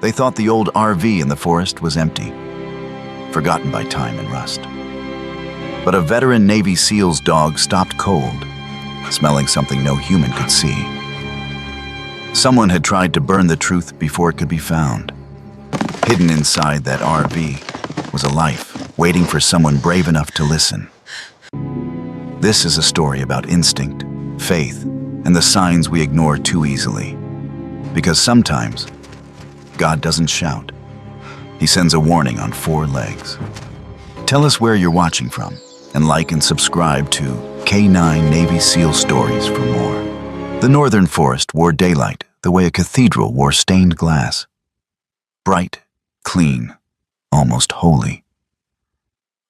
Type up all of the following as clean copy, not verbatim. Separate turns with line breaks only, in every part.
They thought the old RV in the forest was empty, forgotten by time and rust. But a veteran Navy SEAL's dog stopped cold, smelling something no human could see. Someone had tried to burn the truth before it could be found. Hidden inside that RV was a life waiting for someone brave enough to listen. This is a story about instinct, faith, and the signs we ignore too easily. Because sometimes, God doesn't shout. He sends a warning on 4 legs. Tell us where you're watching from, and like and subscribe to K9 Navy SEAL Stories for more. The northern forest wore daylight the way a cathedral wore stained glass. Bright, clean, almost holy.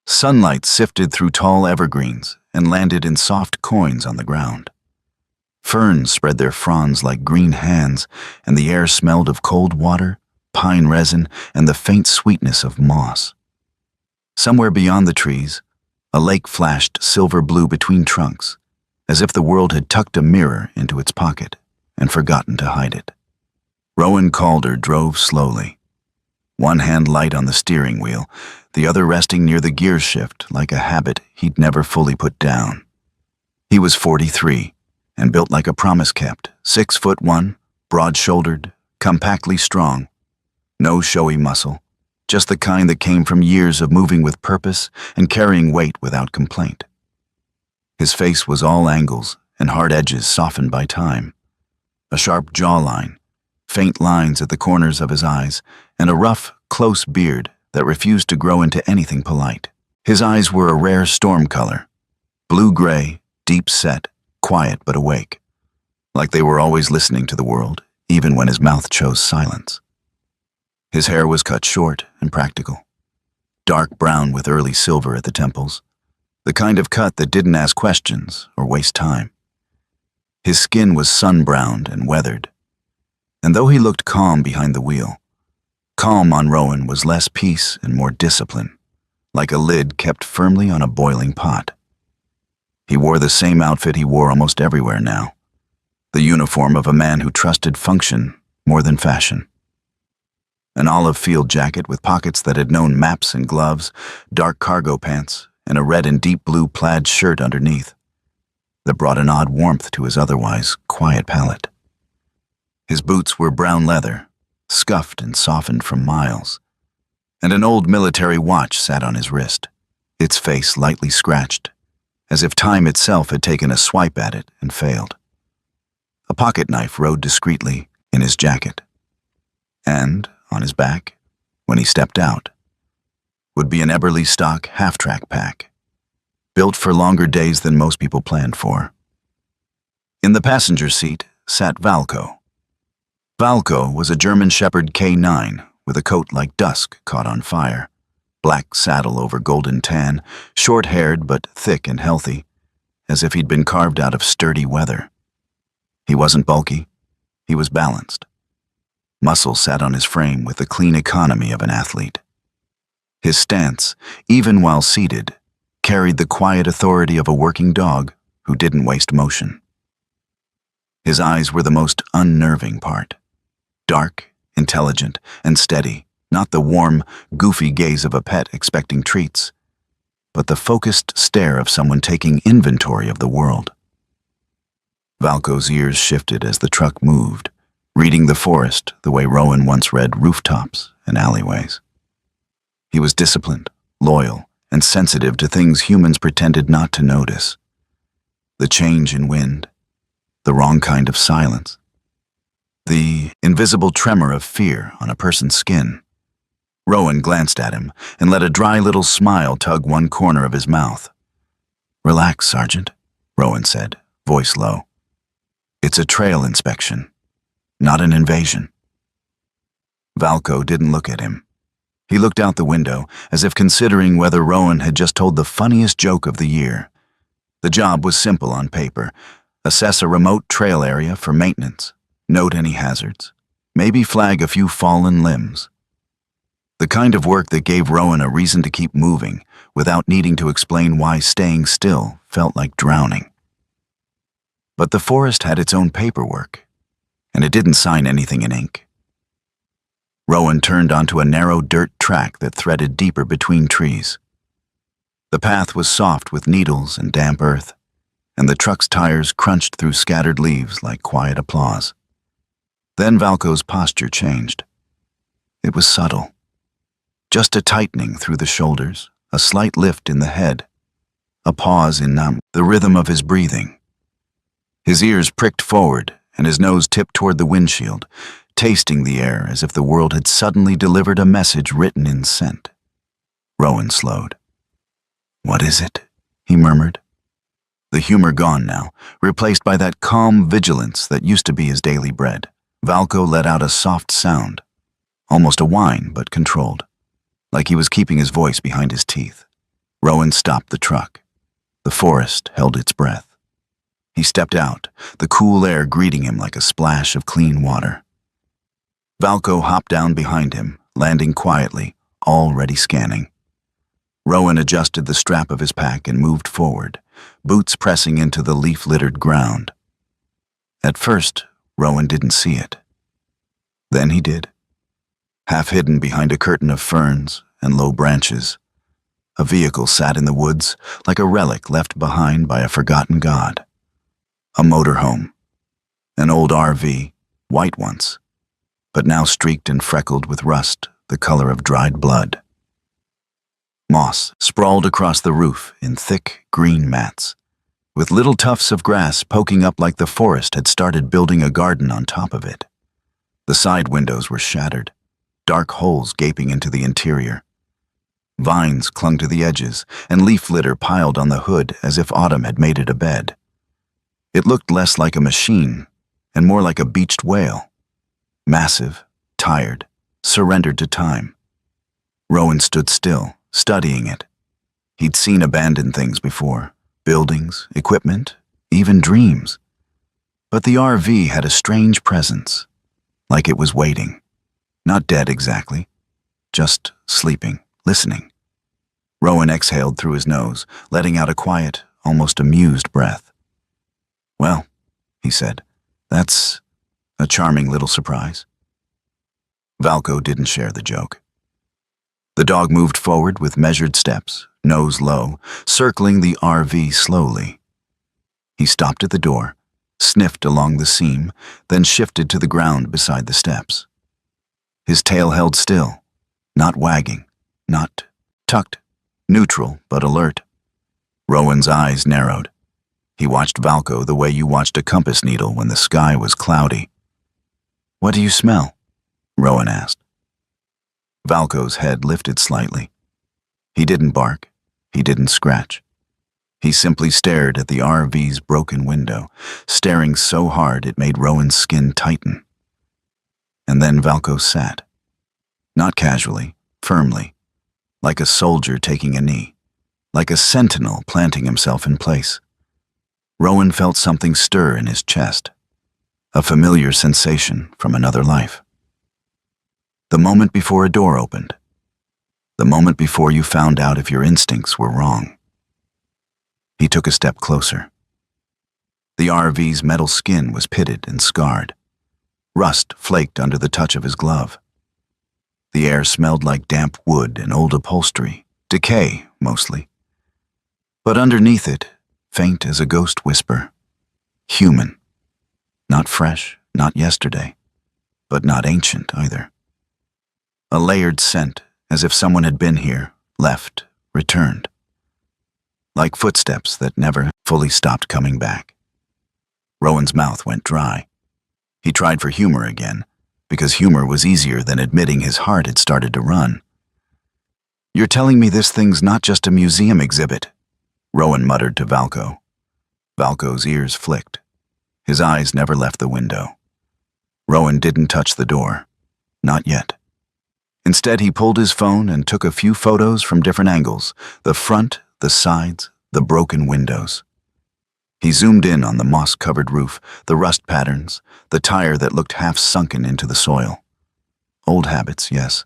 Sunlight sifted through tall evergreens and landed in soft coins on the ground. Ferns spread their fronds like green hands, and the air smelled of cold water, pine resin, and the faint sweetness of moss. Somewhere beyond the trees, a lake flashed silver blue between trunks, as if the world had tucked a mirror into its pocket and forgotten to hide it. Rowan Calder drove slowly, one hand light on the steering wheel, the other resting near the gear shift like a habit he'd never fully put down. He was 43 and built like a promise kept, 6'1", broad-shouldered, compactly strong. No showy muscle, just the kind that came from years of moving with purpose and carrying weight without complaint. His face was all angles and hard edges softened by time. A sharp jawline, faint lines at the corners of his eyes, and a rough, close beard that refused to grow into anything polite. His eyes were a rare storm color, blue-gray, deep-set, quiet but awake, like they were always listening to the world, even when his mouth chose silence. His hair was cut short and practical, dark brown with early silver at the temples, the kind of cut that didn't ask questions or waste time. His skin was sun-browned and weathered, and though he looked calm behind the wheel, calm on Rowan was less peace and more discipline, like a lid kept firmly on a boiling pot. He wore the same outfit he wore almost everywhere now, the uniform of a man who trusted function more than fashion. An olive field jacket with pockets that had known maps and gloves, dark cargo pants, and a red and deep blue plaid shirt underneath that brought an odd warmth to his otherwise quiet palate. His boots were brown leather, scuffed and softened from miles, and an old military watch sat on his wrist, its face lightly scratched, as if time itself had taken a swipe at it and failed. A pocket knife rode discreetly in his jacket, and on his back, when he stepped out, would be an Eberle stock half-track pack, built for longer days than most people planned for. In the passenger seat sat Valko. Valko was a German Shepherd K9 with a coat like dusk caught on fire, black saddle over golden tan, short-haired but thick and healthy, as if he'd been carved out of sturdy weather. He wasn't bulky, he was balanced. Muscle sat on his frame with the clean economy of an athlete. His stance, even while seated, carried the quiet authority of a working dog who didn't waste motion. His eyes were the most unnerving part. Dark, intelligent, and steady, not the warm, goofy gaze of a pet expecting treats, but the focused stare of someone taking inventory of the world. Valko's ears shifted as the truck moved, reading the forest the way Rowan once read rooftops and alleyways. He was disciplined, loyal, and sensitive to things humans pretended not to notice. The change in wind, the wrong kind of silence, the invisible tremor of fear on a person's skin. Rowan glanced at him and let a dry little smile tug one corner of his mouth. "Relax, Sergeant," Rowan said, voice low. "It's a trail inspection, not an invasion." Valko didn't look at him. He looked out the window, as if considering whether Rowan had just told the funniest joke of the year. The job was simple on paper. Assess a remote trail area for maintenance, note any hazards, maybe flag a few fallen limbs. The kind of work that gave Rowan a reason to keep moving without needing to explain why staying still felt like drowning. But the forest had its own paperwork, and it didn't sign anything in ink. Rowan turned onto a narrow dirt track that threaded deeper between trees. The path was soft with needles and damp earth, and the truck's tires crunched through scattered leaves like quiet applause. Then Valco's posture changed. It was subtle. Just a tightening through the shoulders, a slight lift in the head, a pause in the rhythm of his breathing. His ears pricked forward, and his nose tipped toward the windshield, tasting the air as if the world had suddenly delivered a message written in scent. Rowan slowed. "What is it?" he murmured. The humor gone now, replaced by that calm vigilance that used to be his daily bread. Valco let out a soft sound, almost a whine but controlled, like he was keeping his voice behind his teeth. Rowan stopped the truck. The forest held its breath. He stepped out, the cool air greeting him like a splash of clean water. Valco hopped down behind him, landing quietly, already scanning. Rowan adjusted the strap of his pack and moved forward, boots pressing into the leaf-littered ground. At first, Rowan didn't see it. Then he did. Half hidden behind a curtain of ferns and low branches, a vehicle sat in the woods like a relic left behind by a forgotten god. A motorhome. An old RV, white once, but now streaked and freckled with rust, the color of dried blood. Moss sprawled across the roof in thick green mats, with little tufts of grass poking up like the forest had started building a garden on top of it. The side windows were shattered, dark holes gaping into the interior. Vines clung to the edges, and leaf litter piled on the hood as if autumn had made it a bed. It looked less like a machine and more like a beached whale. Massive, tired, surrendered to time. Rowan stood still, studying it. He'd seen abandoned things before, buildings, equipment, even dreams. But the RV had a strange presence, like it was waiting. Not dead exactly, just sleeping, listening. Rowan exhaled through his nose, letting out a quiet, almost amused breath. "Well," he said, "that's a charming little surprise." Valco didn't share the joke. The dog moved forward with measured steps, nose low, circling the RV slowly. He stopped at the door, sniffed along the seam, then shifted to the ground beside the steps. His tail held still, not wagging, not tucked, neutral but alert. Rowan's eyes narrowed. He watched Valco the way you watched a compass needle when the sky was cloudy. "What do you smell?" Rowan asked. Valco's head lifted slightly. He didn't bark. He didn't scratch. He simply stared at the RV's broken window, staring so hard it made Rowan's skin tighten. And then Valco sat. Not casually, firmly, like a soldier taking a knee, like a sentinel planting himself in place. Rowan felt something stir in his chest, a familiar sensation from another life. The moment before a door opened. The moment before you found out if your instincts were wrong. He took a step closer. The RV's metal skin was pitted and scarred. Rust flaked under the touch of his glove. The air smelled like damp wood and old upholstery, decay mostly. But underneath it, faint as a ghost whisper, human. Not fresh, not yesterday, but not ancient either. A layered scent, as if someone had been here, left, returned. Like footsteps that never fully stopped coming back. Rowan's mouth went dry. He tried for humor again, because humor was easier than admitting his heart had started to run. "You're telling me this thing's not just a museum exhibit," Rowan muttered to Valco. Valco's ears flicked. His eyes never left the window. Rowan didn't touch the door. Not yet. Instead, he pulled his phone and took a few photos from different angles, the front, the sides, the broken windows. He zoomed in on the moss-covered roof, the rust patterns, the tire that looked half sunken into the soil. Old habits, yes,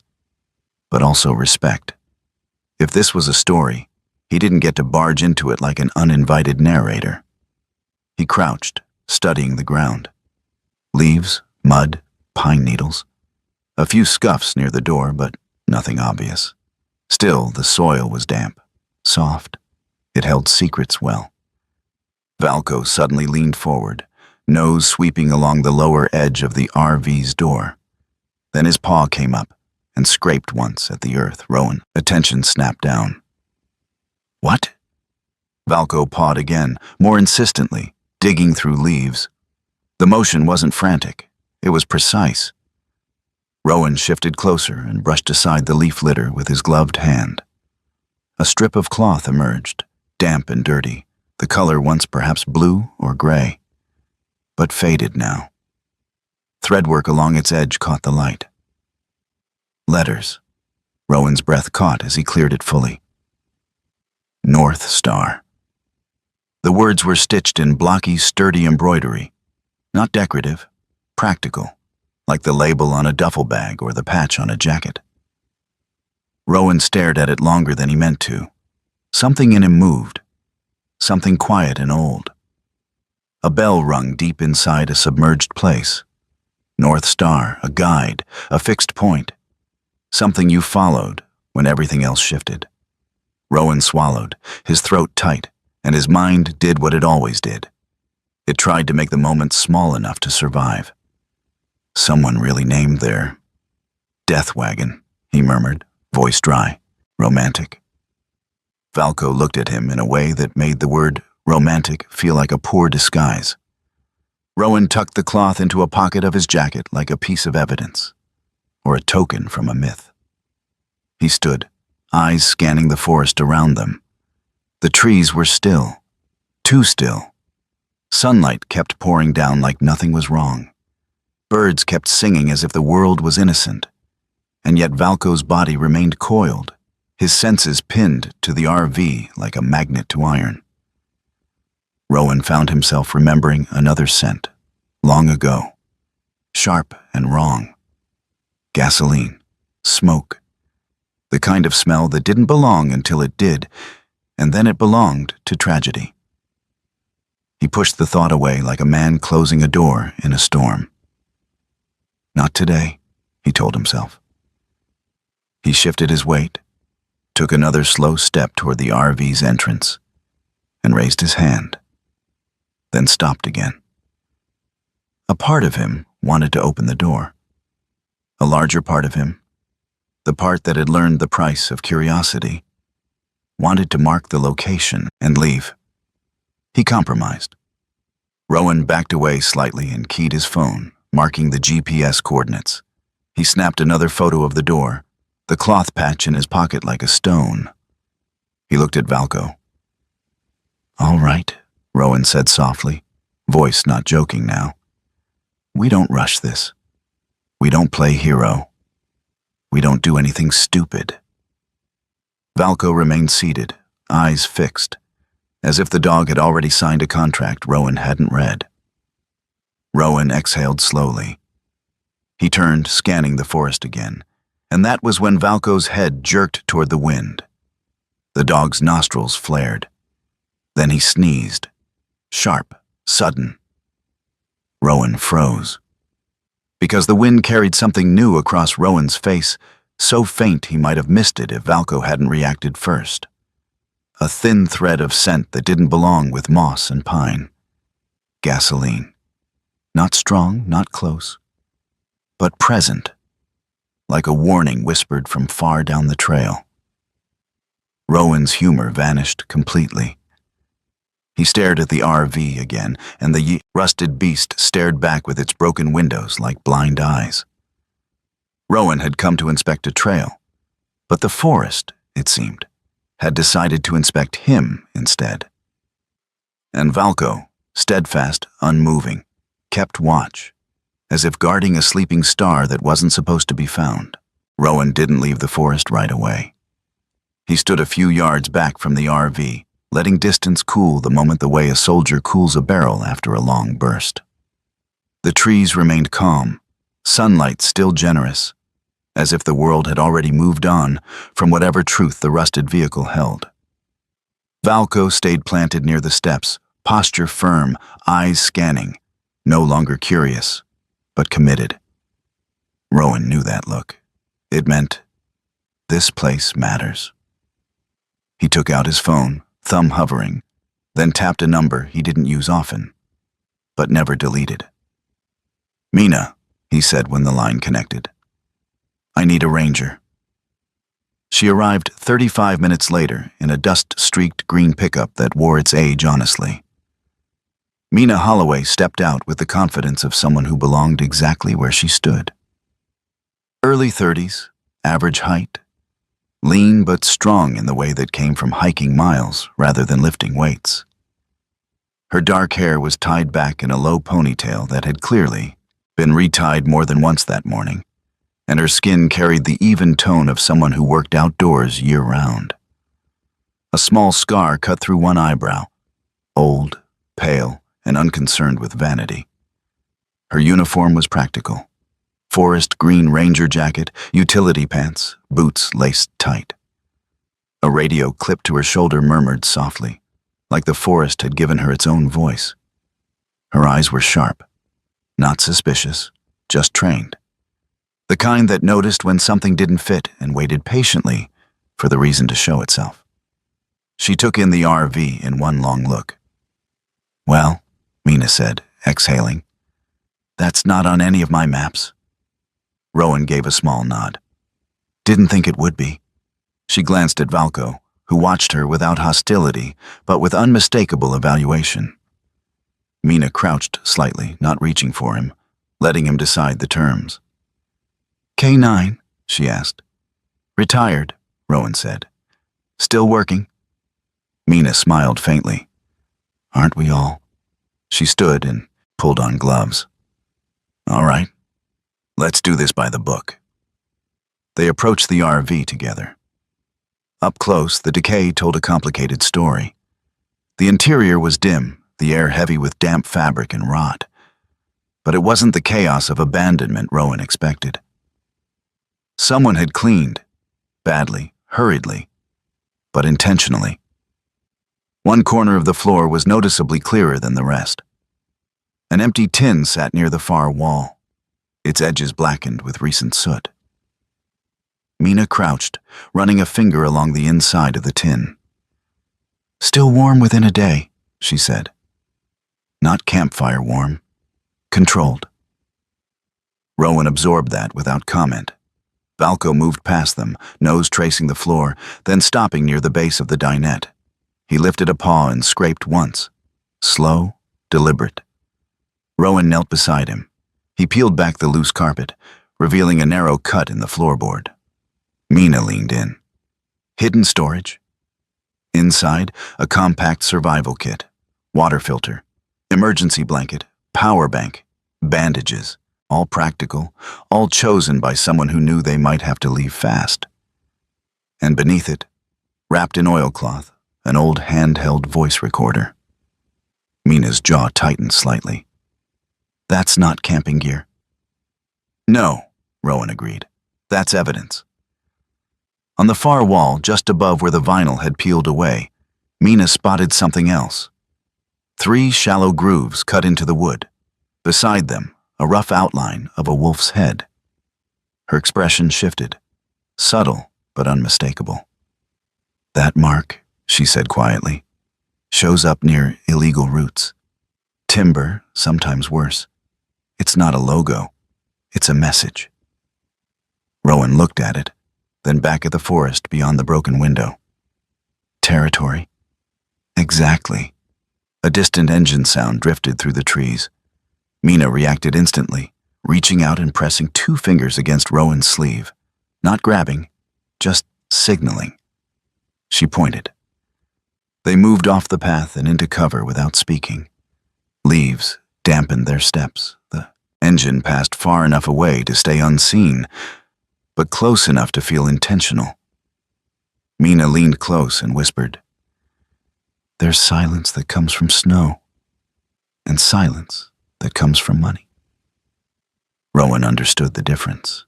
but also respect. If this was a story, he didn't get to barge into it like an uninvited narrator. He crouched, studying the ground. Leaves, mud, pine needles. A few scuffs near the door, but nothing obvious. Still, the soil was damp, soft. It held secrets well. Valco suddenly leaned forward, nose sweeping along the lower edge of the RV's door. Then his paw came up and scraped once at the earth. Rowan, attention snapped down. What? Valco pawed again, more insistently, digging through leaves. The motion wasn't frantic. It was precise. Rowan shifted closer and brushed aside the leaf litter with his gloved hand. A strip of cloth emerged, damp and dirty, the color once perhaps blue or gray, but faded now. Threadwork along its edge caught the light. Letters. Rowan's breath caught as he cleared it fully. North Star. The words were stitched in blocky, sturdy embroidery, not decorative, practical, like the label on a duffel bag or the patch on a jacket. Rowan stared at it longer than he meant to. Something in him moved, something quiet and old. A bell rung deep inside a submerged place. North Star, a guide, a fixed point. Something you followed when everything else shifted. Rowan swallowed, his throat tight, and his mind did what it always did. It tried to make the moment small enough to survive. Someone really named their death wagon, he murmured, voice dry, romantic. Valco looked at him in a way that made the word romantic feel like a poor disguise. Rowan tucked the cloth into a pocket of his jacket like a piece of evidence, or a token from a myth. He stood, eyes scanning the forest around them. The trees were still, too still. Sunlight kept pouring down like nothing was wrong. Birds kept singing as if the world was innocent, and yet Valco's body remained coiled, his senses pinned to the RV like a magnet to iron. Rowan found himself remembering another scent, long ago, sharp and wrong. Gasoline, smoke, the kind of smell that didn't belong until it did, and then it belonged to tragedy. He pushed the thought away like a man closing a door in a storm. Not today, he told himself. He shifted his weight, took another slow step toward the RV's entrance, and raised his hand, then stopped again. A part of him wanted to open the door. A larger part of him, the part that had learned the price of curiosity, wanted to mark the location and leave. He compromised. Rowan backed away slightly and keyed his phone, marking the GPS coordinates. He snapped another photo of the door, the cloth patch in his pocket like a stone. He looked at Valco. All right, Rowan said softly, voice not joking now. We don't rush this. We don't play hero. We don't do anything stupid. Valco remained seated, eyes fixed, as if the dog had already signed a contract Rowan hadn't read. Rowan exhaled slowly. He turned, scanning the forest again, and that was when Valco's head jerked toward the wind. The dog's nostrils flared. Then he sneezed. Sharp, sudden. Rowan froze. Because the wind carried something new across Rowan's face, so faint he might have missed it if Valco hadn't reacted first. A thin thread of scent that didn't belong with moss and pine. Gasoline. Not strong, not close, but present, like a warning whispered from far down the trail. Rowan's humor vanished completely. He stared at the RV again, and the rusted beast stared back with its broken windows like blind eyes. Rowan had come to inspect a trail, but the forest, it seemed, had decided to inspect him instead. And Valco, steadfast, unmoving, kept watch, as if guarding a sleeping star that wasn't supposed to be found. Rowan didn't leave the forest right away. He stood a few yards back from the RV, letting distance cool the moment the way a soldier cools a barrel after a long burst. The trees remained calm, sunlight still generous, as if the world had already moved on from whatever truth the rusted vehicle held. Valco stayed planted near the steps, posture firm, eyes scanning, no longer curious, but committed. Rowan knew that look. It meant, this place matters. He took out his phone, thumb hovering, then tapped a number he didn't use often, but never deleted. "Mina," he said when the line connected. "I need a ranger." She arrived 35 minutes later in a dust-streaked green pickup that wore its age honestly. Mina Holloway stepped out with the confidence of someone who belonged exactly where she stood. Early 30s, average height, lean but strong in the way that came from hiking miles rather than lifting weights. Her dark hair was tied back in a low ponytail that had clearly been retied more than once that morning, and her skin carried the even tone of someone who worked outdoors year-round. A small scar cut through one eyebrow, old, pale, and unconcerned with vanity. Her uniform was practical. Forest green ranger jacket, utility pants, boots laced tight. A radio clipped to her shoulder murmured softly, like the forest had given her its own voice. Her eyes were sharp, not suspicious, just trained. The kind that noticed when something didn't fit and waited patiently for the reason to show itself. She took in the RV in one long look. "Well," Mina said, exhaling, "that's not on any of my maps." Rowan gave a small nod. "Didn't think it would be." She glanced at Valco, who watched her without hostility, but with unmistakable evaluation. Mina crouched slightly, not reaching for him, letting him decide the terms. "K9, she asked. "Retired," Rowan said. "Still working?" Mina smiled faintly. "Aren't we all?" She stood and pulled on gloves. "All right. Let's do this by the book." They approached the RV together. Up close, the decay told a complicated story. The interior was dim, the air heavy with damp fabric and rot. But it wasn't the chaos of abandonment Rowan expected. Someone had cleaned, badly, hurriedly, but intentionally. One corner of the floor was noticeably clearer than the rest. An empty tin sat near the far wall, its edges blackened with recent soot. Mina crouched, running a finger along the inside of the tin. "Still warm within a day," she said. Not campfire warm, controlled. Rowan absorbed that without comment. Valco moved past them, nose tracing the floor, then stopping near the base of the dinette. He lifted a paw and scraped once. Slow, deliberate. Rowan knelt beside him. He peeled back the loose carpet, revealing a narrow cut in the floorboard. Mina leaned in. Hidden storage. Inside, a compact survival kit, water filter, emergency blanket, power bank, bandages, all practical, all chosen by someone who knew they might have to leave fast. And beneath it, wrapped in oilcloth, an old handheld voice recorder. Mina's jaw tightened slightly. "That's not camping gear." "No," Rowan agreed. "That's evidence." On the far wall, just above where the vinyl had peeled away, Mina spotted something else. 3 shallow grooves cut into the wood. Beside them, a rough outline of a wolf's head. Her expression shifted, subtle but unmistakable. "That mark," she said quietly, "shows up near illegal routes. Timber, sometimes worse. It's not a logo, it's a message." Rowan looked at it, then back at the forest beyond the broken window. Territory. Exactly. A distant engine sound drifted through the trees. Mina reacted instantly, reaching out and pressing 2 fingers against Rowan's sleeve. Not grabbing, just signaling. She pointed. They moved off the path and into cover without speaking. Leaves dampened their steps. The engine passed far enough away to stay unseen, but close enough to feel intentional. Mina leaned close and whispered, "There's silence that comes from snow, and silence that comes from money." Rowan understood the difference.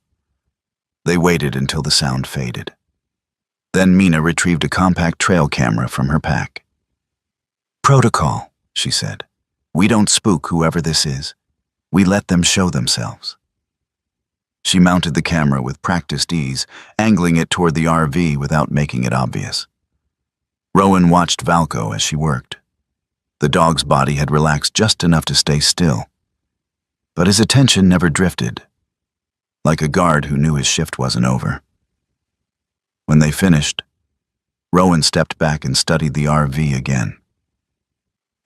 They waited until the sound faded. Then Mina retrieved a compact trail camera from her pack. "Protocol," she said. "We don't spook whoever this is. We let them show themselves." She mounted the camera with practiced ease, angling it toward the RV without making it obvious. Rowan watched Valco as she worked. The dog's body had relaxed just enough to stay still, but his attention never drifted, like a guard who knew his shift wasn't over. When they finished, Rowan stepped back and studied the RV again.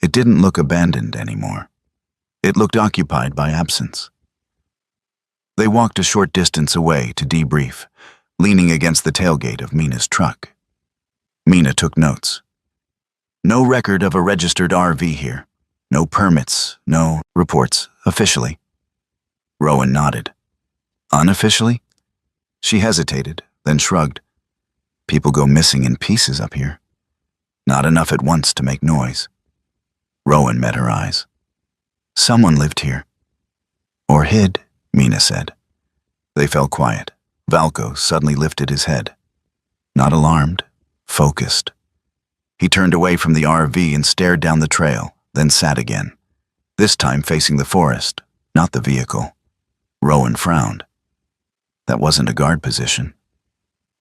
It didn't look abandoned anymore. It looked occupied by absence. They walked a short distance away to debrief, leaning against the tailgate of Mina's truck. Mina took notes. No record of a registered RV here. No permits, no reports, officially. Rowan nodded. Unofficially? She hesitated, then shrugged. People go missing in pieces up here. Not enough at once to make noise. Rowan met her eyes. Someone lived here. Or hid, Mina said. They fell quiet. Valco suddenly lifted his head. Not alarmed, focused. He turned away from the RV and stared down the trail, then sat again. This time facing the forest, not the vehicle. Rowan frowned. That wasn't a guard position.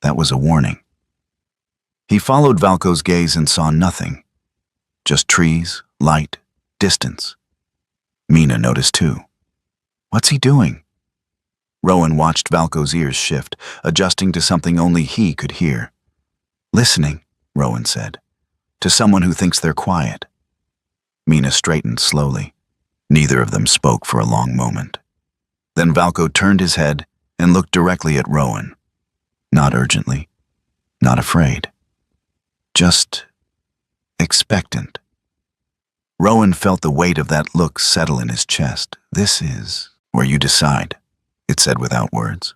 That was a warning. He followed Valco's gaze and saw nothing. Just trees, light, distance. Mina noticed too. What's he doing? Rowan watched Valco's ears shift, adjusting to something only he could hear. Listening, Rowan said, to someone who thinks they're quiet. Mina straightened slowly. Neither of them spoke for a long moment. Then Valco turned his head and looked directly at Rowan. Not urgently, not afraid. Just expectant. Rowan felt the weight of that look settle in his chest. This is where you decide, it said without words.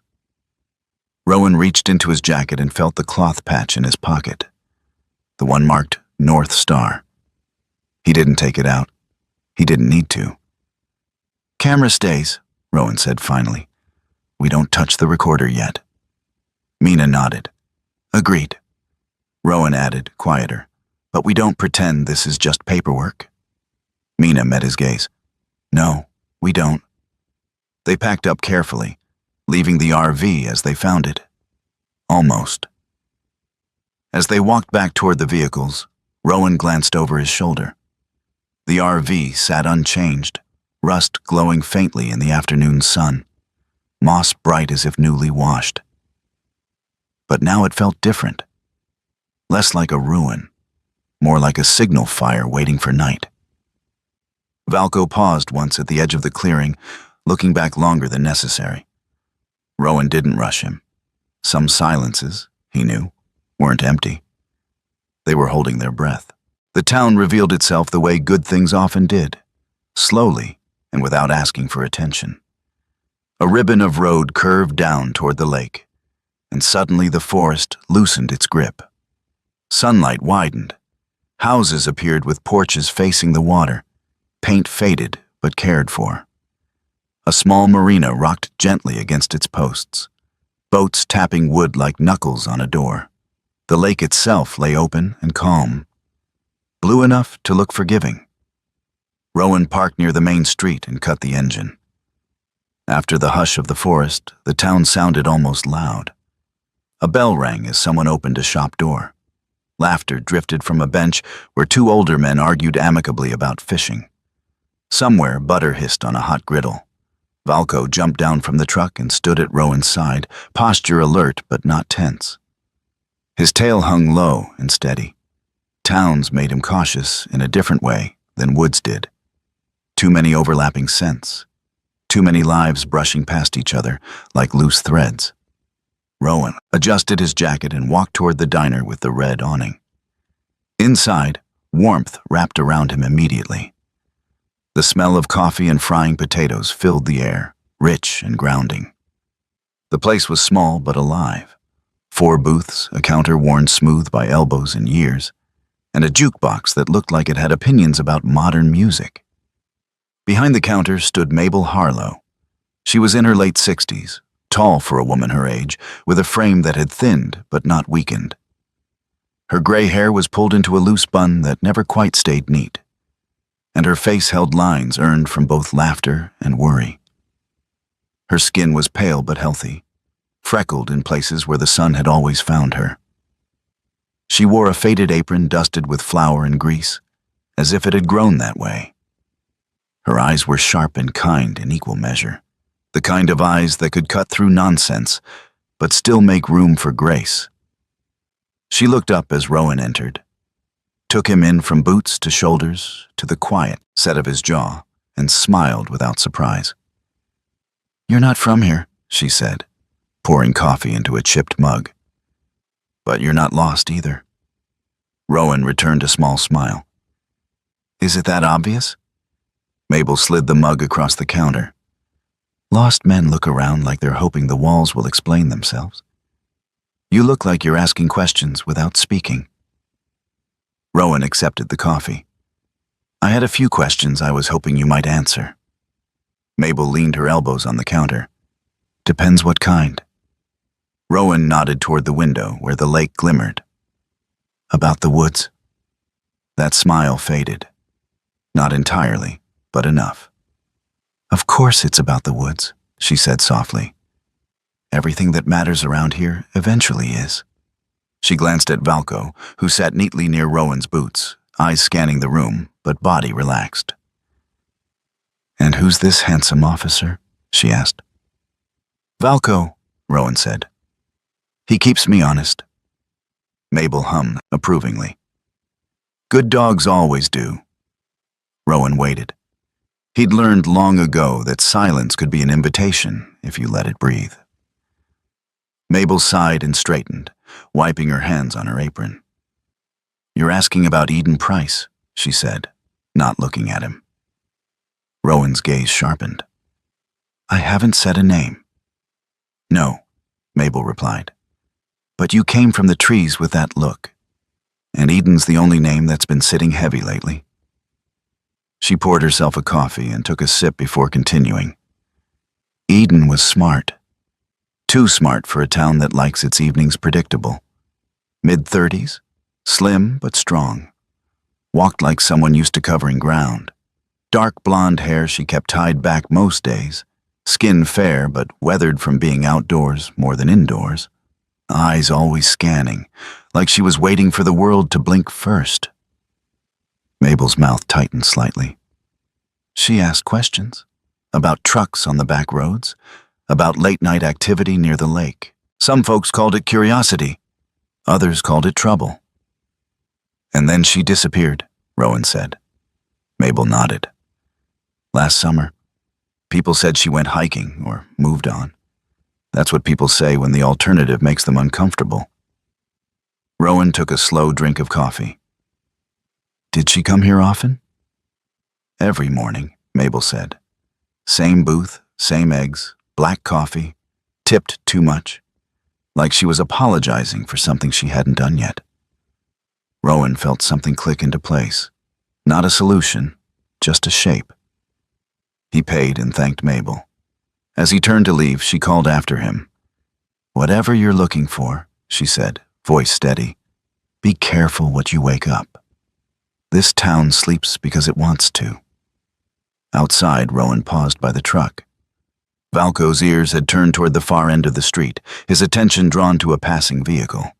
Rowan reached into his jacket and felt the cloth patch in his pocket. The one marked North Star. He didn't take it out. He didn't need to. Camera stays, Rowan said finally. We don't touch the recorder yet. Mina nodded. Agreed. Rowan added, quieter. But we don't pretend this is just paperwork. Mina met his gaze. No, we don't. They packed up carefully, leaving the RV as they found it. Almost. As they walked back toward the vehicles, Rowan glanced over his shoulder. The RV sat unchanged, rust glowing faintly in the afternoon sun, moss bright as if newly washed. But now it felt different. Less like a ruin, more like a signal fire waiting for night. Valco paused once at the edge of the clearing, looking back longer than necessary. Rowan didn't rush him. Some silences, he knew, weren't empty. They were holding their breath. The town revealed itself the way good things often did, slowly and without asking for attention. A ribbon of road curved down toward the lake, and suddenly the forest loosened its grip. Sunlight widened. Houses appeared with porches facing the water, paint faded but cared for. A small marina rocked gently against its posts, boats tapping wood like knuckles on a door. The lake itself lay open and calm, blue enough to look forgiving. Rowan parked near the main street and cut the engine. After the hush of the forest, the town sounded almost loud. A bell rang as someone opened a shop door. Laughter drifted from a bench where two older men argued amicably about fishing. Somewhere, butter hissed on a hot griddle. Valco jumped down from the truck and stood at Rowan's side, posture alert but not tense. His tail hung low and steady. Towns made him cautious in a different way than woods did. Too many overlapping scents. Too many lives brushing past each other like loose threads. Rowan adjusted his jacket and walked toward the diner with the red awning. Inside, warmth wrapped around him immediately. The smell of coffee and frying potatoes filled the air, rich and grounding. The place was small but alive. 4 booths, a counter worn smooth by elbows and years, and a jukebox that looked like it had opinions about modern music. Behind the counter stood Mabel Harlow. She was in her late 60s, tall for a woman her age, with a frame that had thinned but not weakened. Her gray hair was pulled into a loose bun that never quite stayed neat, and her face held lines earned from both laughter and worry. Her skin was pale but healthy, freckled in places where the sun had always found her. She wore a faded apron dusted with flour and grease, as if it had grown that way. Her eyes were sharp and kind in equal measure, the kind of eyes that could cut through nonsense, but still make room for grace. She looked up as Rowan entered, took him in from boots to shoulders to the quiet set of his jaw, and smiled without surprise. "You're not from here," she said, pouring coffee into a chipped mug. "But you're not lost either." Rowan returned a small smile. "Is it that obvious?" Mabel slid the mug across the counter. "Lost men look around like they're hoping the walls will explain themselves. You look like you're asking questions without speaking." Rowan accepted the coffee. "I had a few questions I was hoping you might answer." Mabel leaned her elbows on the counter. "Depends what kind." Rowan nodded toward the window where the lake glimmered. "About the woods?" That smile faded. Not entirely, but enough. "Of course it's about the woods," she said softly. "Everything that matters around here eventually is." She glanced at Valco, who sat neatly near Rowan's boots, eyes scanning the room, but body relaxed. "And who's this handsome officer?" she asked. "Valco," Rowan said. "He keeps me honest." Mabel hummed approvingly. "Good dogs always do." Rowan waited. He'd learned long ago that silence could be an invitation if you let it breathe. Mabel sighed and straightened, wiping her hands on her apron. "You're asking about Eden Price," she said, not looking at him. Rowan's gaze sharpened. "I haven't said a name." "No," Mabel replied. "But you came from the trees with that look. And Eden's the only name that's been sitting heavy lately." She poured herself a coffee and took a sip before continuing. "Eden was smart. Too smart for a town that likes its evenings predictable. Mid-30s, slim but strong. Walked like someone used to covering ground. Dark blonde hair she kept tied back most days. Skin fair but weathered from being outdoors more than indoors. Eyes always scanning, like she was waiting for the world to blink first." Mabel's mouth tightened slightly. She asked questions about trucks on the back roads, about late-night activity near the lake. Some folks called it curiosity. Others called it trouble. "And then she disappeared," Rowan said. Mabel nodded. "Last summer, people said she went hiking or moved on. That's what people say when the alternative makes them uncomfortable." Rowan took a slow drink of coffee. "Did she come here often?" "Every morning," Mabel said. "Same booth, same eggs, black coffee, tipped too much, like she was apologizing for something she hadn't done yet." Rowan felt something click into place. Not a solution, just a shape. He paid and thanked Mabel. As he turned to leave, she called after him. "Whatever you're looking for," she said, voice steady, "be careful what you wake up. This town sleeps because it wants to." Outside, Rowan paused by the truck. Valco's ears had turned toward the far end of the street, his attention drawn to a passing vehicle.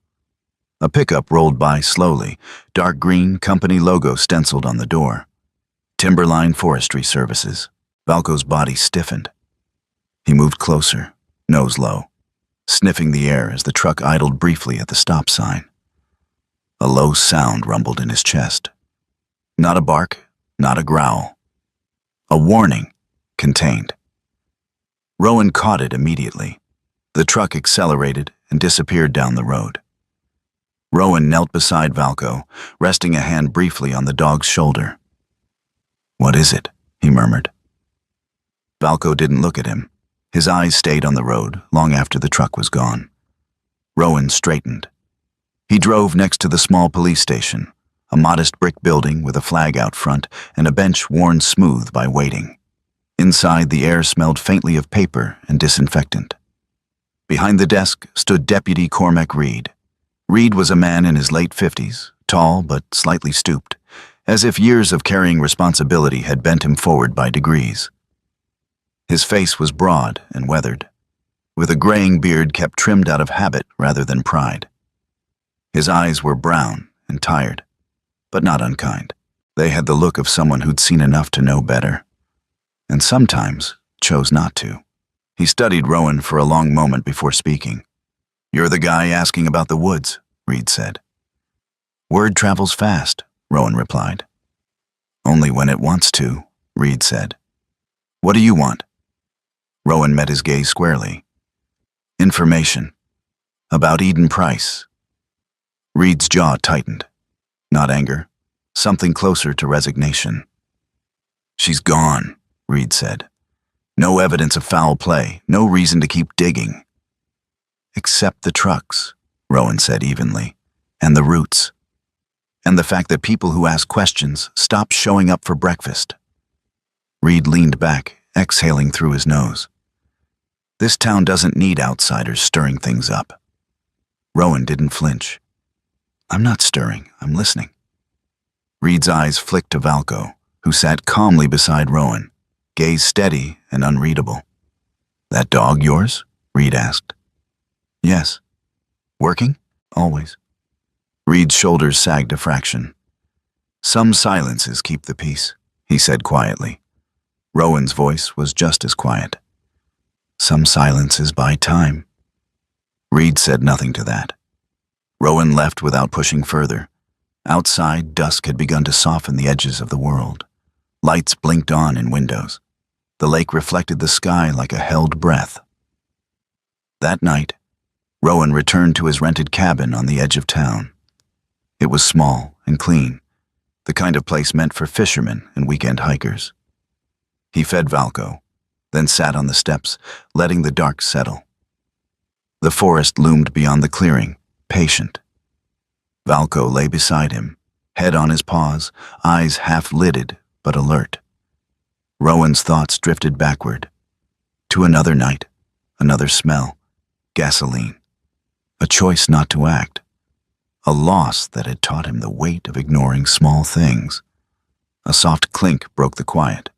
A pickup rolled by slowly, dark green company logo stenciled on the door. Timberline Forestry Services. Valco's body stiffened. He moved closer, nose low, sniffing the air as the truck idled briefly at the stop sign. A low sound rumbled in his chest. Not a bark, not a growl. A warning, contained. Rowan caught it immediately. The truck accelerated and disappeared down the road. Rowan knelt beside Valco, resting a hand briefly on the dog's shoulder. "What is it?" he murmured. Valco didn't look at him. His eyes stayed on the road long after the truck was gone. Rowan straightened. He drove next to the small police station, a modest brick building with a flag out front and a bench worn smooth by waiting. Inside, the air smelled faintly of paper and disinfectant. Behind the desk stood Deputy Cormac Reed. Reed was a man in his late 50s, tall but slightly stooped, as if years of carrying responsibility had bent him forward by degrees. His face was broad and weathered, with a graying beard kept trimmed out of habit rather than pride. His eyes were brown and tired, but not unkind. They had the look of someone who'd seen enough to know better, and sometimes chose not to. He studied Rowan for a long moment before speaking. "You're the guy asking about the woods," Reed said. "Word travels fast," Rowan replied. "Only when it wants to," Reed said. "What do you want?" Rowan met his gaze squarely. "Information. About Eden Price." Reed's jaw tightened. Not anger, something closer to resignation. "She's gone," Reed said. "No evidence of foul play, no reason to keep digging." "Except the trucks," Rowan said evenly, "and the roots. And the fact that people who ask questions stop showing up for breakfast." Reed leaned back, exhaling through his nose. "This town doesn't need outsiders stirring things up." Rowan didn't flinch. "I'm not stirring, I'm listening." Reed's eyes flicked to Valco, who sat calmly beside Rowan, gaze steady and unreadable. "That dog yours?" Reed asked. "Yes." "Working?" "Always." Reed's shoulders sagged a fraction. "Some silences keep the peace," he said quietly. Rowan's voice was just as quiet. "Some silences buy time." Reed said nothing to that. Rowan left without pushing further. Outside, dusk had begun to soften the edges of the world. Lights blinked on in windows. The lake reflected the sky like a held breath. That night, Rowan returned to his rented cabin on the edge of town. It was small and clean, the kind of place meant for fishermen and weekend hikers. He fed Valco, then sat on the steps, letting the dark settle. The forest loomed beyond the clearing, patient. Valco lay beside him, head on his paws, eyes half-lidded but alert. Rowan's thoughts drifted backward, to another night, another smell, gasoline, a choice not to act, a loss that had taught him the weight of ignoring small things. A soft clink broke the quiet.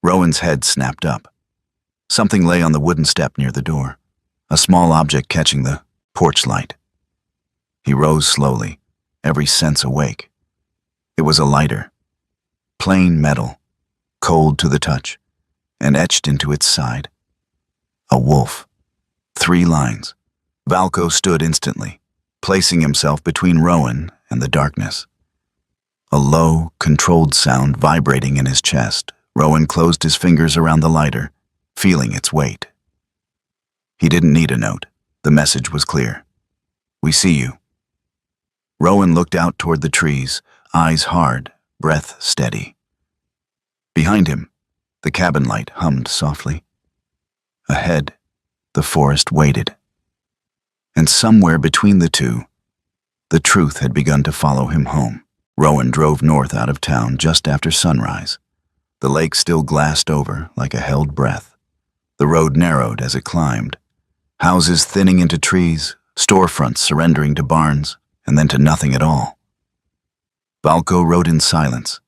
Rowan's head snapped up. Something lay on the wooden step near the door, a small object catching the porch light. He rose slowly, every sense awake. It was a lighter. Plain metal, cold to the touch, and etched into its side. A wolf. 3 lines. Valco stood instantly, placing himself between Rowan and the darkness. A low, controlled sound vibrating in his chest. Rowan closed his fingers around the lighter, feeling its weight. He didn't need a note. The message was clear. "We see you." Rowan looked out toward the trees, eyes hard, breath steady. Behind him, the cabin light hummed softly. Ahead, the forest waited. And somewhere between the two, the truth had begun to follow him home. Rowan drove north out of town just after sunrise. The lake still glassed over like a held breath. The road narrowed as it climbed, houses thinning into trees, storefronts surrendering to barns, and then to nothing at all. Valco rode in silence,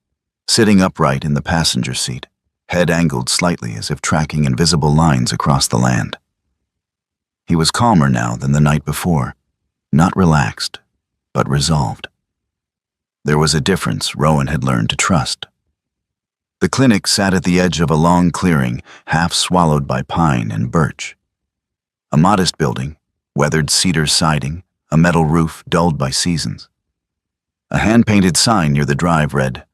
sitting upright in the passenger seat, head angled slightly as if tracking invisible lines across the land. He was calmer now than the night before, not relaxed, but resolved. There was a difference Rowan had learned to trust. The clinic sat at the edge of a long clearing, half swallowed by pine and birch. A modest building, weathered cedar siding, a metal roof dulled by seasons. A hand-painted sign near the drive read,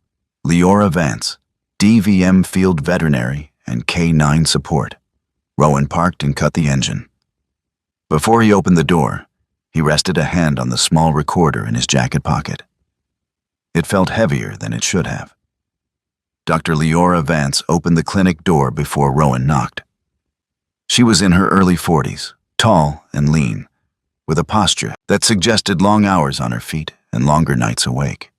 "Leora Vance, DVM Field Veterinary and K9 Support." Rowan parked and cut the engine. Before he opened the door, he rested a hand on the small recorder in his jacket pocket. It felt heavier than it should have. Dr. Leora Vance opened the clinic door before Rowan knocked. She was in her early 40s, tall and lean, with a posture that suggested long hours on her feet and longer nights awake.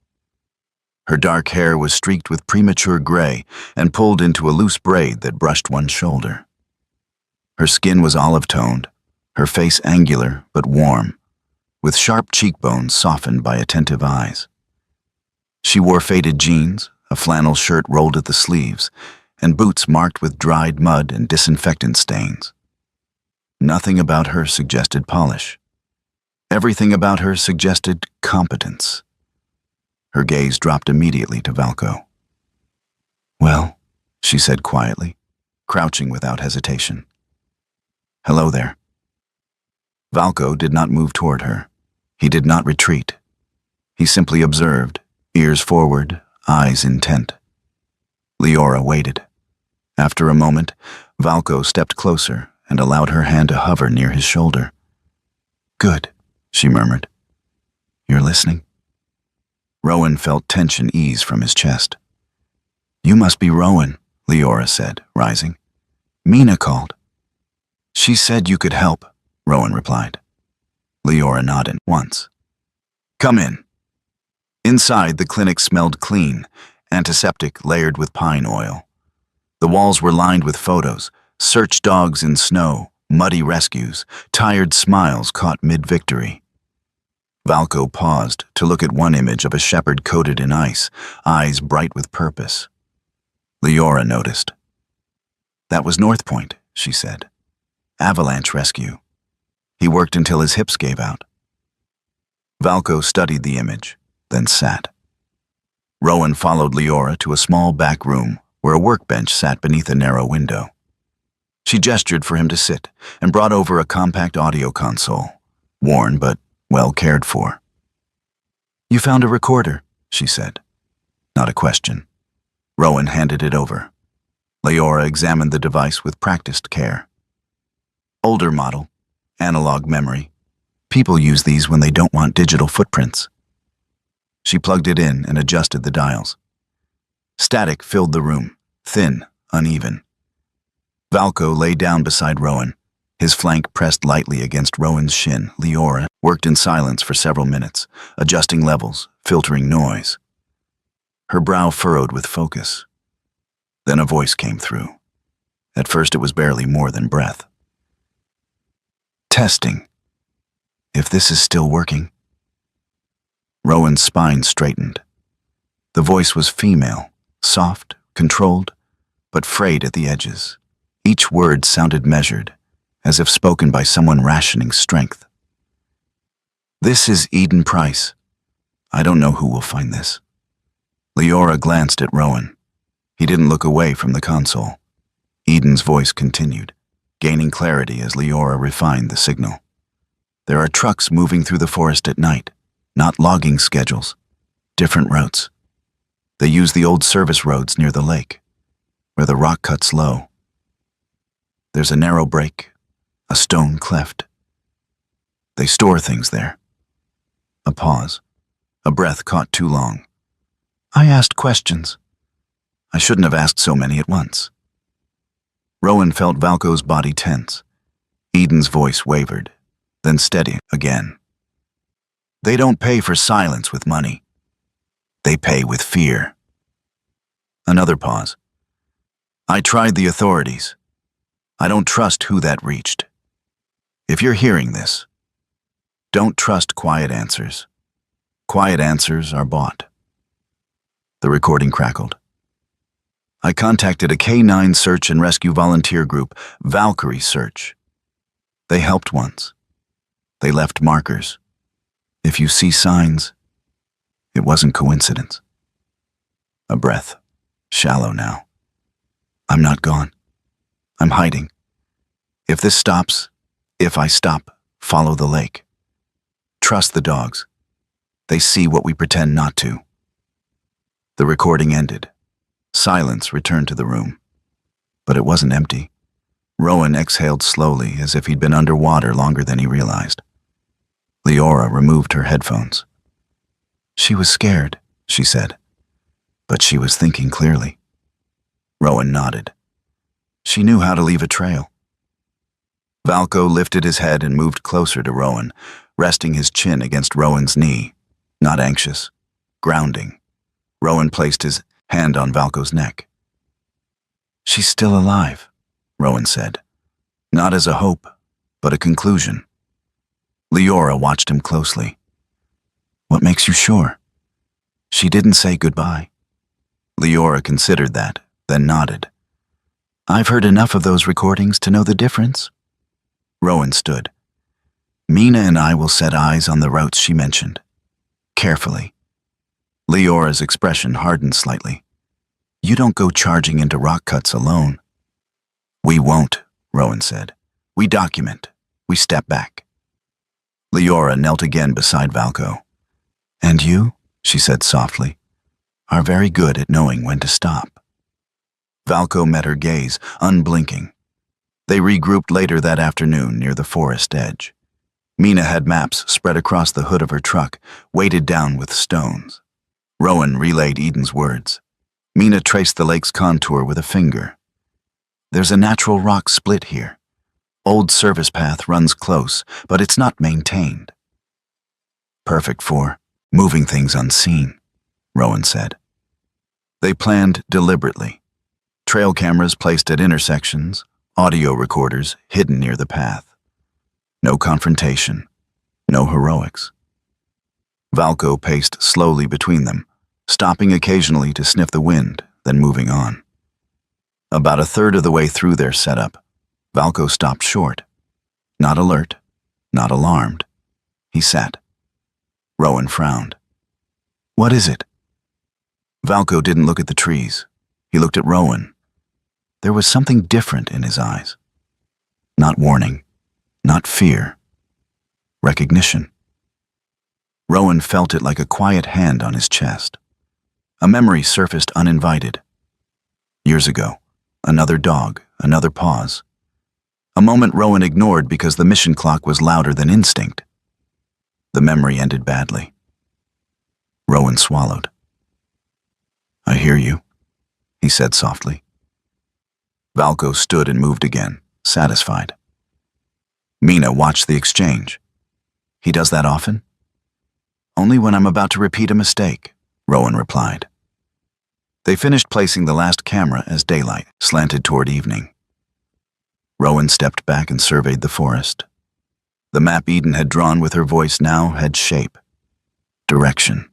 Her dark hair was streaked with premature gray and pulled into a loose braid that brushed one shoulder. Her skin was olive-toned, her face angular but warm, with sharp cheekbones softened by attentive eyes. She wore faded jeans, a flannel shirt rolled at the sleeves, and boots marked with dried mud and disinfectant stains. Nothing about her suggested polish. Everything about her suggested competence. Her gaze dropped immediately to Valco. "Well," she said quietly, crouching without hesitation. "Hello there." Valco did not move toward her. He did not retreat. He simply observed, ears forward, eyes intent. Leora waited. After a moment, Valco stepped closer and allowed her hand to hover near his shoulder. "Good," she murmured. "You're listening?" Rowan felt tension ease from his chest. "You must be Rowan," Leora said, rising. "Mina called." "She said you could help," Rowan replied. Leora nodded once. "Come in." Inside, the clinic smelled clean, antiseptic layered with pine oil. The walls were lined with photos, search dogs in snow, muddy rescues, tired smiles caught mid-victory. Valco paused to look at one image of a shepherd coated in ice, eyes bright with purpose. Leora noticed. "That was North Point," she said. "Avalanche rescue. He worked until his hips gave out." Valco studied the image, then sat. Rowan followed Leora to a small back room where a workbench sat beneath a narrow window. She gestured for him to sit and brought over a compact audio console, worn but well cared for. "You found a recorder," she said. Not a question. Rowan handed it over. Leora examined the device with practiced care. Older model, analog memory. People use these when they don't want digital footprints. She plugged it in and adjusted the dials. Static filled the room, thin, uneven. Valco lay down beside Rowan, his flank pressed lightly against Rowan's shin. Leora worked in silence for several minutes, adjusting levels, filtering noise. Her brow furrowed with focus. Then a voice came through. At first it was barely more than breath. "Testing. If this is still working." Rowan's spine straightened. The voice was female, soft, controlled, but frayed at the edges. Each word sounded measured, as if spoken by someone rationing strength. "This is Eden Price. I don't know who will find this." Leora glanced at Rowan. He didn't look away from the console. Eden's voice continued, gaining clarity as Leora refined the signal. "There are trucks moving through the forest at night, not logging schedules, different routes. They use the old service roads near the lake, where the rock cuts low. There's a narrow break, a stone cleft. They store things there." A pause. A breath caught too long. "I asked questions. I shouldn't have asked so many at once." Rowan felt Valco's body tense. Eden's voice wavered, then steady again. "They don't pay for silence with money. They pay with fear." Another pause. "I tried the authorities. I don't trust who that reached. If you're hearing this, don't trust quiet answers. Quiet answers are bought." The recording crackled. "I contacted a K9 search and rescue volunteer group, Valkyrie Search. They helped once. They left markers. If you see signs, it wasn't coincidence." A breath, shallow now. "I'm not gone. I'm hiding. If this stops, if I stop, follow the lake. Trust the dogs. They see what we pretend not to." The recording ended. Silence returned to the room. But it wasn't empty. Rowan exhaled slowly, as if he'd been underwater longer than he realized. Leora removed her headphones. "She was scared," she said. "But she was thinking clearly." Rowan nodded. "She knew how to leave a trail." Valco lifted his head and moved closer to Rowan, resting his chin against Rowan's knee. Not anxious, grounding. Rowan placed his hand on Valco's neck. "She's still alive," Rowan said. Not as a hope, but a conclusion. Leora watched him closely. "What makes you sure?" "She didn't say goodbye." Leora considered that, then nodded. I've heard enough of those recordings to know the difference. Rowan stood. Mina and I will set eyes on the routes she mentioned. Carefully. Leora's expression hardened slightly. You don't go charging into rock cuts alone. We won't, Rowan said. We document. We step back. Leora knelt again beside Valco. And you, she said softly, are very good at knowing when to stop. Valco met her gaze, unblinking. They regrouped later that afternoon near the forest edge. Mina had maps spread across the hood of her truck, weighted down with stones. Rowan relayed Eden's words. Mina traced the lake's contour with a finger. There's a natural rock split here. Old service path runs close, but it's not maintained. Perfect for moving things unseen, Rowan said. They planned deliberately. Trail cameras placed at intersections, audio recorders hidden near the path. No confrontation, no heroics. Valco paced slowly between them, stopping occasionally to sniff the wind, then moving on. About a third of the way through their setup, Valco stopped short. Not alert, not alarmed. He sat. Rowan frowned. What is it? Valco didn't look at the trees. He looked at Rowan. There was something different in his eyes. Not warning, not fear. Recognition. Rowan felt it like a quiet hand on his chest. A memory surfaced uninvited. Years ago, another dog, another pause. A moment Rowan ignored because the mission clock was louder than instinct. The memory ended badly. Rowan swallowed. I hear you, he said softly. Valco stood and moved again, satisfied. Mina watched the exchange. He does that often? Only when I'm about to repeat a mistake, Rowan replied. They finished placing the last camera as daylight slanted toward evening. Rowan stepped back and surveyed the forest. The map Eden had drawn with her voice now had shape, direction.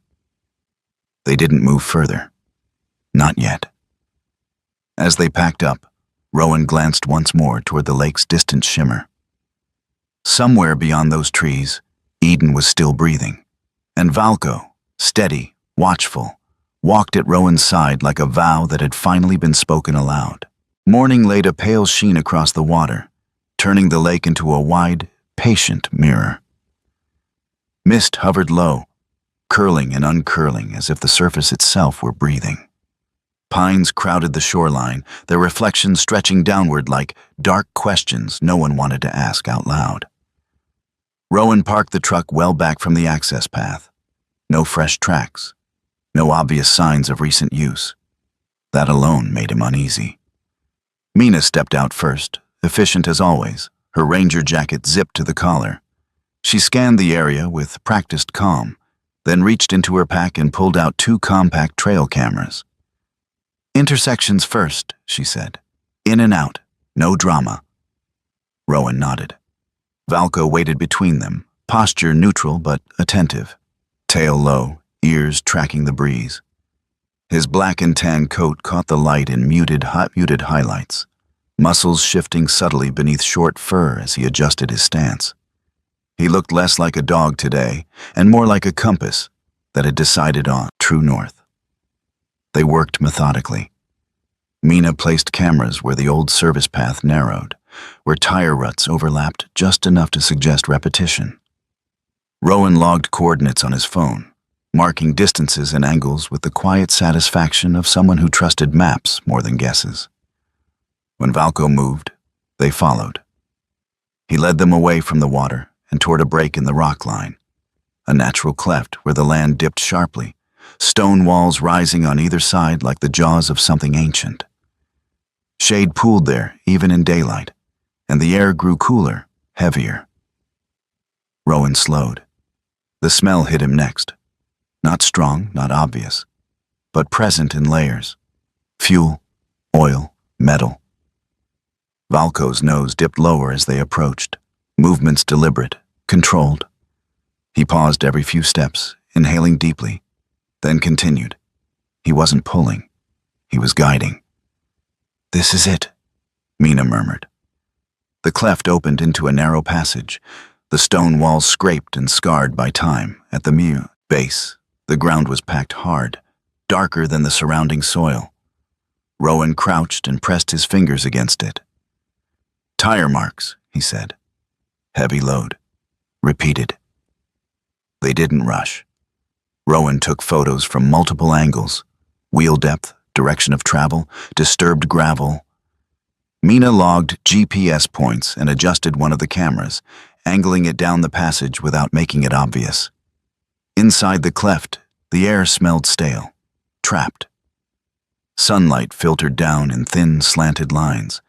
They didn't move further. Not yet. As they packed up, Rowan glanced once more toward the lake's distant shimmer. Somewhere beyond those trees, Eden was still breathing, and Valco, steady, watchful, walked at Rowan's side like a vow that had finally been spoken aloud. Morning laid a pale sheen across the water, turning the lake into a wide, patient mirror. Mist hovered low, curling and uncurling as if the surface itself were breathing. Pines crowded the shoreline, their reflections stretching downward like dark questions no one wanted to ask out loud. Rowan parked the truck well back from the access path. No fresh tracks. No obvious signs of recent use. That alone made him uneasy. Mina stepped out first, efficient as always, her ranger jacket zipped to the collar. She scanned the area with practiced calm, then reached into her pack and pulled out 2 compact trail cameras. Intersections first, she said. In and out, no drama. Rowan nodded. Valco waited between them, posture neutral but attentive. Tail low, ears tracking the breeze. His black and tan coat caught the light in muted highlights, muscles shifting subtly beneath short fur as he adjusted his stance. He looked less like a dog today and more like a compass that had decided on true north. They worked methodically. Mina placed cameras where the old service path narrowed, where tire ruts overlapped just enough to suggest repetition. Rowan logged coordinates on his phone, marking distances and angles with the quiet satisfaction of someone who trusted maps more than guesses. When Valco moved, they followed. He led them away from the water and toward a break in the rock line, a natural cleft where the land dipped sharply, stone walls rising on either side like the jaws of something ancient. Shade pooled there, even in daylight, and the air grew cooler, heavier. Rowan slowed. The smell hit him next. Not strong, not obvious, but present in layers. Fuel, oil, metal. Valco's nose dipped lower as they approached, movements deliberate, controlled. He paused every few steps, inhaling deeply, then continued. He wasn't pulling. He was guiding. This is it, Mina murmured. The cleft opened into a narrow passage, the stone walls scraped and scarred by time. At the base, the ground was packed hard, darker than the surrounding soil. Rowan crouched and pressed his fingers against it. "Tire marks," he said. "Heavy load." Repeated. They didn't rush. Rowan took photos from multiple angles: wheel depth, direction of travel, disturbed gravel. Mina logged GPS points and adjusted one of the cameras, angling it down the passage without making it obvious. Inside the cleft, the air smelled stale, trapped. Sunlight filtered down in thin, slanted lines,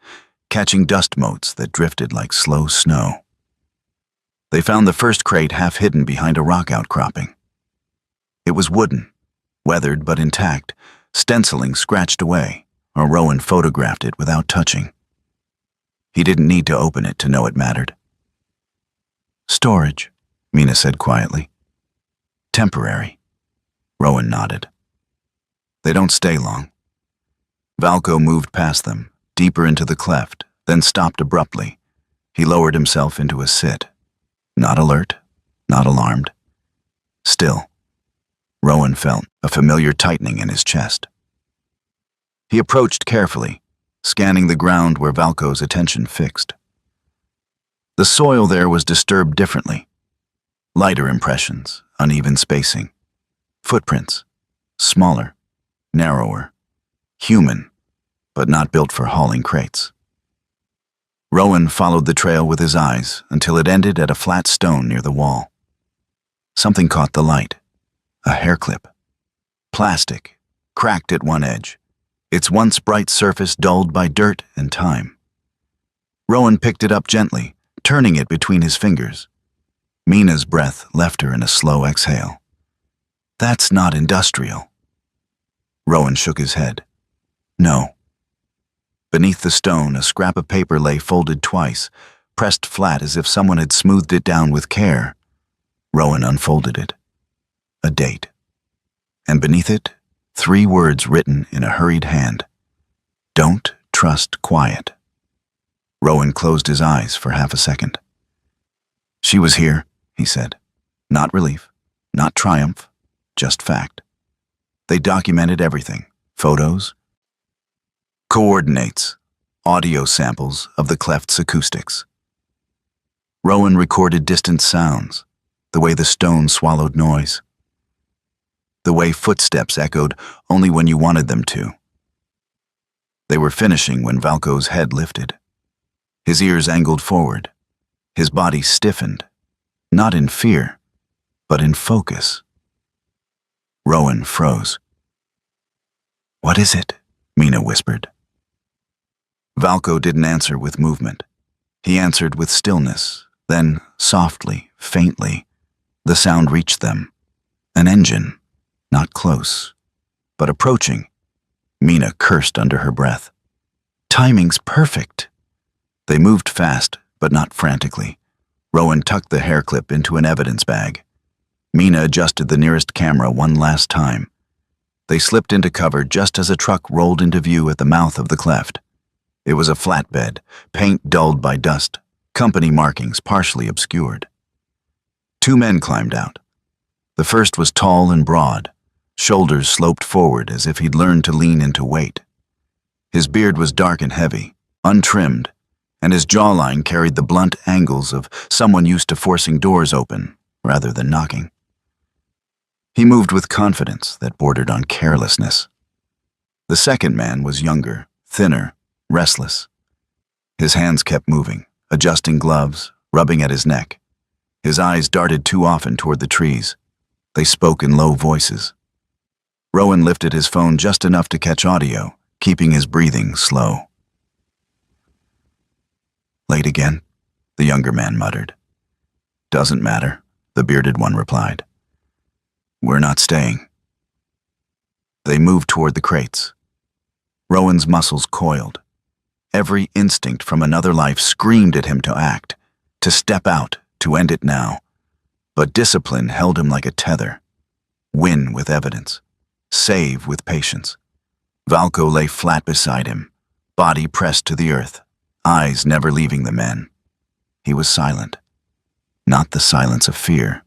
catching dust motes that drifted like slow snow. They found the first crate half hidden behind a rock outcropping. It was wooden, weathered but intact, stenciling scratched away, or Rowan photographed it without touching. He didn't need to open it to know it mattered. "Storage," Mina said quietly. "Temporary." Rowan nodded. "They don't stay long." Valco moved past them, deeper into the cleft, then stopped abruptly. He lowered himself into a sit. Not alert, not alarmed. Still. Rowan felt a familiar tightening in his chest. He approached carefully, scanning the ground where Valco's attention fixed. The soil there was disturbed differently. Lighter impressions, uneven spacing. Footprints, smaller, narrower. Human, but not built for hauling crates. Rowan followed the trail with his eyes until it ended at a flat stone near the wall. Something caught the light. A hair clip. Plastic, cracked at one edge, its once bright surface dulled by dirt and time. Rowan picked it up gently, turning it between his fingers. Mina's breath left her in a slow exhale. "That's not industrial." Rowan shook his head. "No." Beneath the stone, a scrap of paper lay folded twice, pressed flat as if someone had smoothed it down with care. Rowan unfolded it. A date. And beneath it, 3 words written in a hurried hand. "Don't trust quiet." Rowan closed his eyes for half a second. "She was here," he said. "Not relief, not triumph, just fact." They documented everything: photos, coordinates, audio samples of the cleft's acoustics. Rowan recorded distant sounds, the way the stone swallowed noise, the way footsteps echoed only when you wanted them to. They were finishing when Valco's head lifted. His ears angled forward, his body stiffened, not in fear, but in focus. Rowan froze. "What is it?" Mina whispered. Valco didn't answer with movement. He answered with stillness. Then, softly, faintly, the sound reached them. An engine, not close, but approaching. Mina cursed under her breath. "Timing's perfect." They moved fast, but not frantically. Rowan tucked the hair clip into an evidence bag. Mina adjusted the nearest camera one last time. They slipped into cover just as a truck rolled into view at the mouth of the cleft. It was a flatbed, paint dulled by dust, company markings partially obscured. 2 men climbed out. The first was tall and broad, shoulders sloped forward as if he'd learned to lean into weight. His beard was dark and heavy, untrimmed, and his jawline carried the blunt angles of someone used to forcing doors open rather than knocking. He moved with confidence that bordered on carelessness. The second man was younger, thinner, restless. His hands kept moving, adjusting gloves, rubbing at his neck. His eyes darted too often toward the trees. They spoke in low voices. Rowan lifted his phone just enough to catch audio, keeping his breathing slow. "Late again?" the younger man muttered. "Doesn't matter," the bearded one replied. "We're not staying." They moved toward the crates. Rowan's muscles coiled. Every instinct from another life screamed at him to act, to step out, to end it now. But discipline held him like a tether. Win with evidence. Save with patience. Valco lay flat beside him, body pressed to the earth, eyes never leaving the men. He was silent. Not the silence of fear,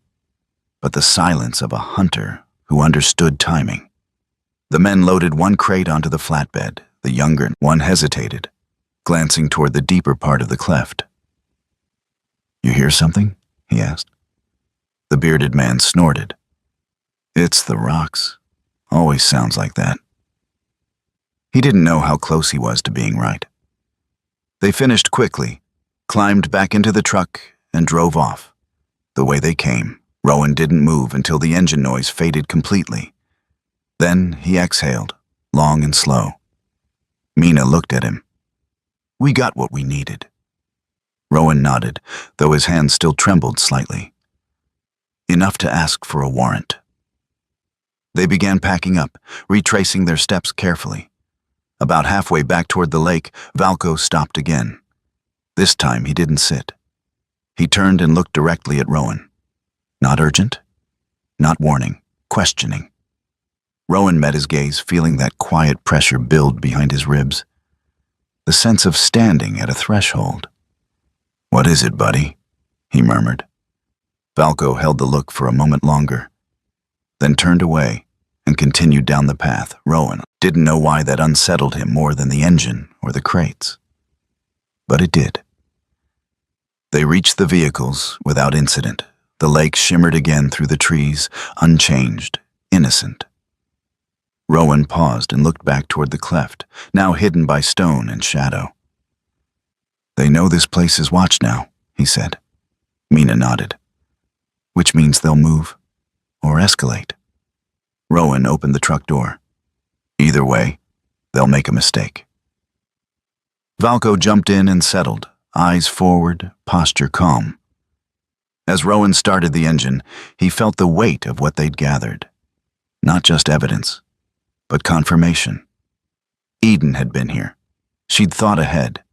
but the silence of a hunter who understood timing. The men loaded one crate onto the flatbed. The younger one hesitated, glancing toward the deeper part of the cleft. "You hear something?" he asked. The bearded man snorted. "It's the rocks. Always sounds like that." He didn't know how close he was to being right. They finished quickly, climbed back into the truck, and drove off. The way they came, Rowan didn't move until the engine noise faded completely. Then he exhaled, long and slow. Mina looked at him. "We got what we needed." Rowan nodded, though his hands still trembled slightly. Enough to ask for a warrant. They began packing up, retracing their steps carefully. About halfway back toward the lake, Valco stopped again. This time he didn't sit. He turned and looked directly at Rowan. Not urgent, not warning, questioning. Rowan met his gaze, feeling that quiet pressure build behind his ribs. The sense of standing at a threshold. "What is it, buddy?" he murmured. Valco held the look for a moment longer, then turned away and continued down the path. Rowan didn't know why that unsettled him more than the engine or the crates. But it did. They reached the vehicles without incident. The lake shimmered again through the trees, unchanged, innocent. Rowan paused and looked back toward the cleft, now hidden by stone and shadow. "They know this place is watched now," he said. Mina nodded. "Which means they'll move, or escalate." Rowan opened the truck door. "Either way, they'll make a mistake." Valco jumped in and settled, eyes forward, posture calm. As Rowan started the engine, he felt the weight of what they'd gathered. Not just evidence, but confirmation. Eden had been here. She'd thought ahead.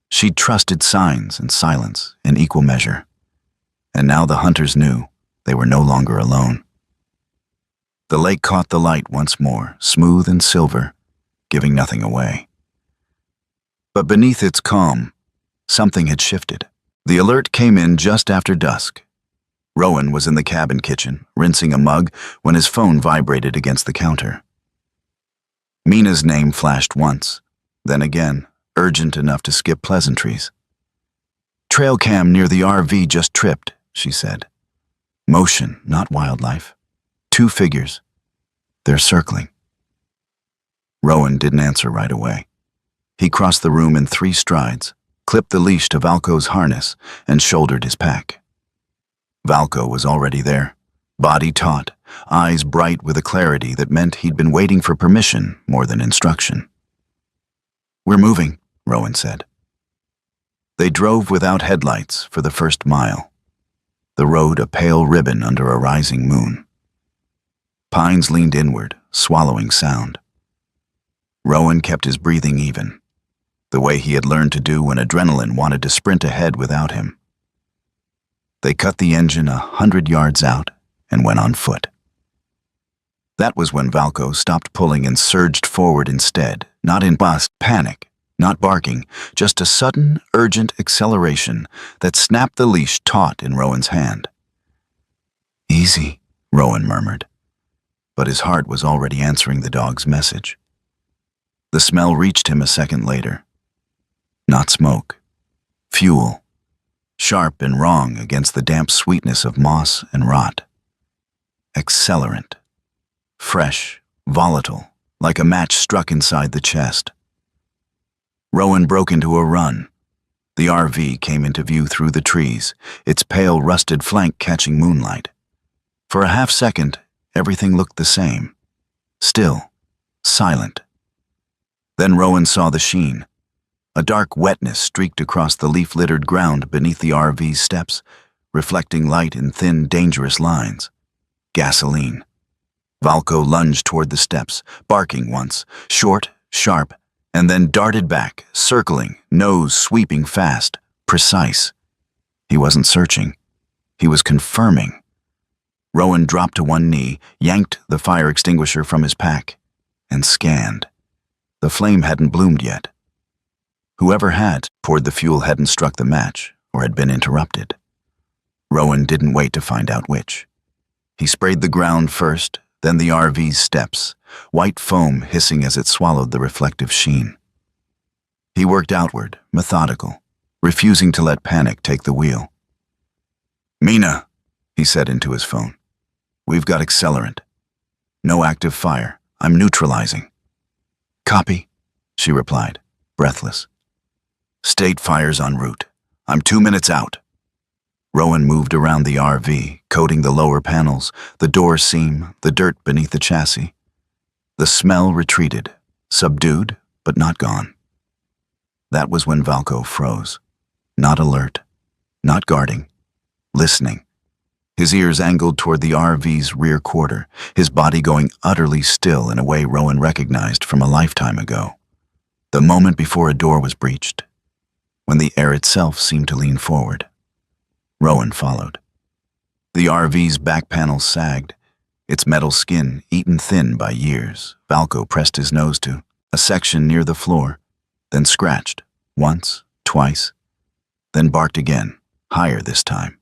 She'd trusted signs and silence in equal measure. And now the hunters knew they were no longer alone. The lake caught the light once more, smooth and silver, giving nothing away. But beneath its calm, something had shifted. The alert came in just after dusk. Rowan was in the cabin kitchen, rinsing a mug, when his phone vibrated against the counter. Mina's name flashed once, then again, urgent enough to skip pleasantries. "Trail cam near the RV just tripped," she said. "Motion, not wildlife. 2 figures. They're circling." Rowan didn't answer right away. He crossed the room in 3 strides, clipped the leash to Valco's harness, and shouldered his pack. Valco was already there, body taut, eyes bright with a clarity that meant he'd been waiting for permission more than instruction. "We're moving," Rowan said. They drove without headlights for the first mile, the road a pale ribbon under a rising moon. Pines leaned inward, swallowing sound. Rowan kept his breathing even, the way he had learned to do when adrenaline wanted to sprint ahead without him. They cut the engine 100 yards out and went on foot. That was when Valco stopped pulling and surged forward instead, not in panic, not barking, just a sudden, urgent acceleration that snapped the leash taut in Rowan's hand. "Easy," Rowan murmured, but his heart was already answering the dog's message. The smell reached him a second later. Not smoke, fuel, sharp and wrong against the damp sweetness of moss and rot. Accelerant, fresh, volatile, like a match struck inside the chest. Rowan broke into a run. The RV came into view through the trees, its pale rusted flank catching moonlight. For a half second, everything looked the same. Still, silent. Then Rowan saw the sheen. A dark wetness streaked across the leaf-littered ground beneath the RV's steps, reflecting light in thin, dangerous lines. Gasoline. Valco lunged toward the steps, barking once, short, sharp, and then darted back, circling, nose sweeping fast, precise. He wasn't searching. He was confirming. Rowan dropped to one knee, yanked the fire extinguisher from his pack, and scanned. The flame hadn't bloomed yet. Whoever had poured the fuel hadn't struck the match or had been interrupted. Rowan didn't wait to find out which. He sprayed the ground first, then the RV's steps, white foam hissing as it swallowed the reflective sheen. He worked outward, methodical, refusing to let panic take the wheel. "Mina," he said into his phone. "We've got accelerant. No active fire. I'm neutralizing." "Copy," she replied, breathless. "State fire's en route. I'm 2 minutes out." Rowan moved around the RV, coating the lower panels, the door seam, the dirt beneath the chassis. The smell retreated, subdued, but not gone. That was when Valco froze. Not alert, not guarding, listening. His ears angled toward the RV's rear quarter, his body going utterly still in a way Rowan recognized from a lifetime ago. The moment before a door was breached, when the air itself seemed to lean forward. Rowan followed. The RV's back panel sagged, its metal skin eaten thin by years. Valco pressed his nose to a section near the floor, then scratched, once, twice, then barked again, higher this time.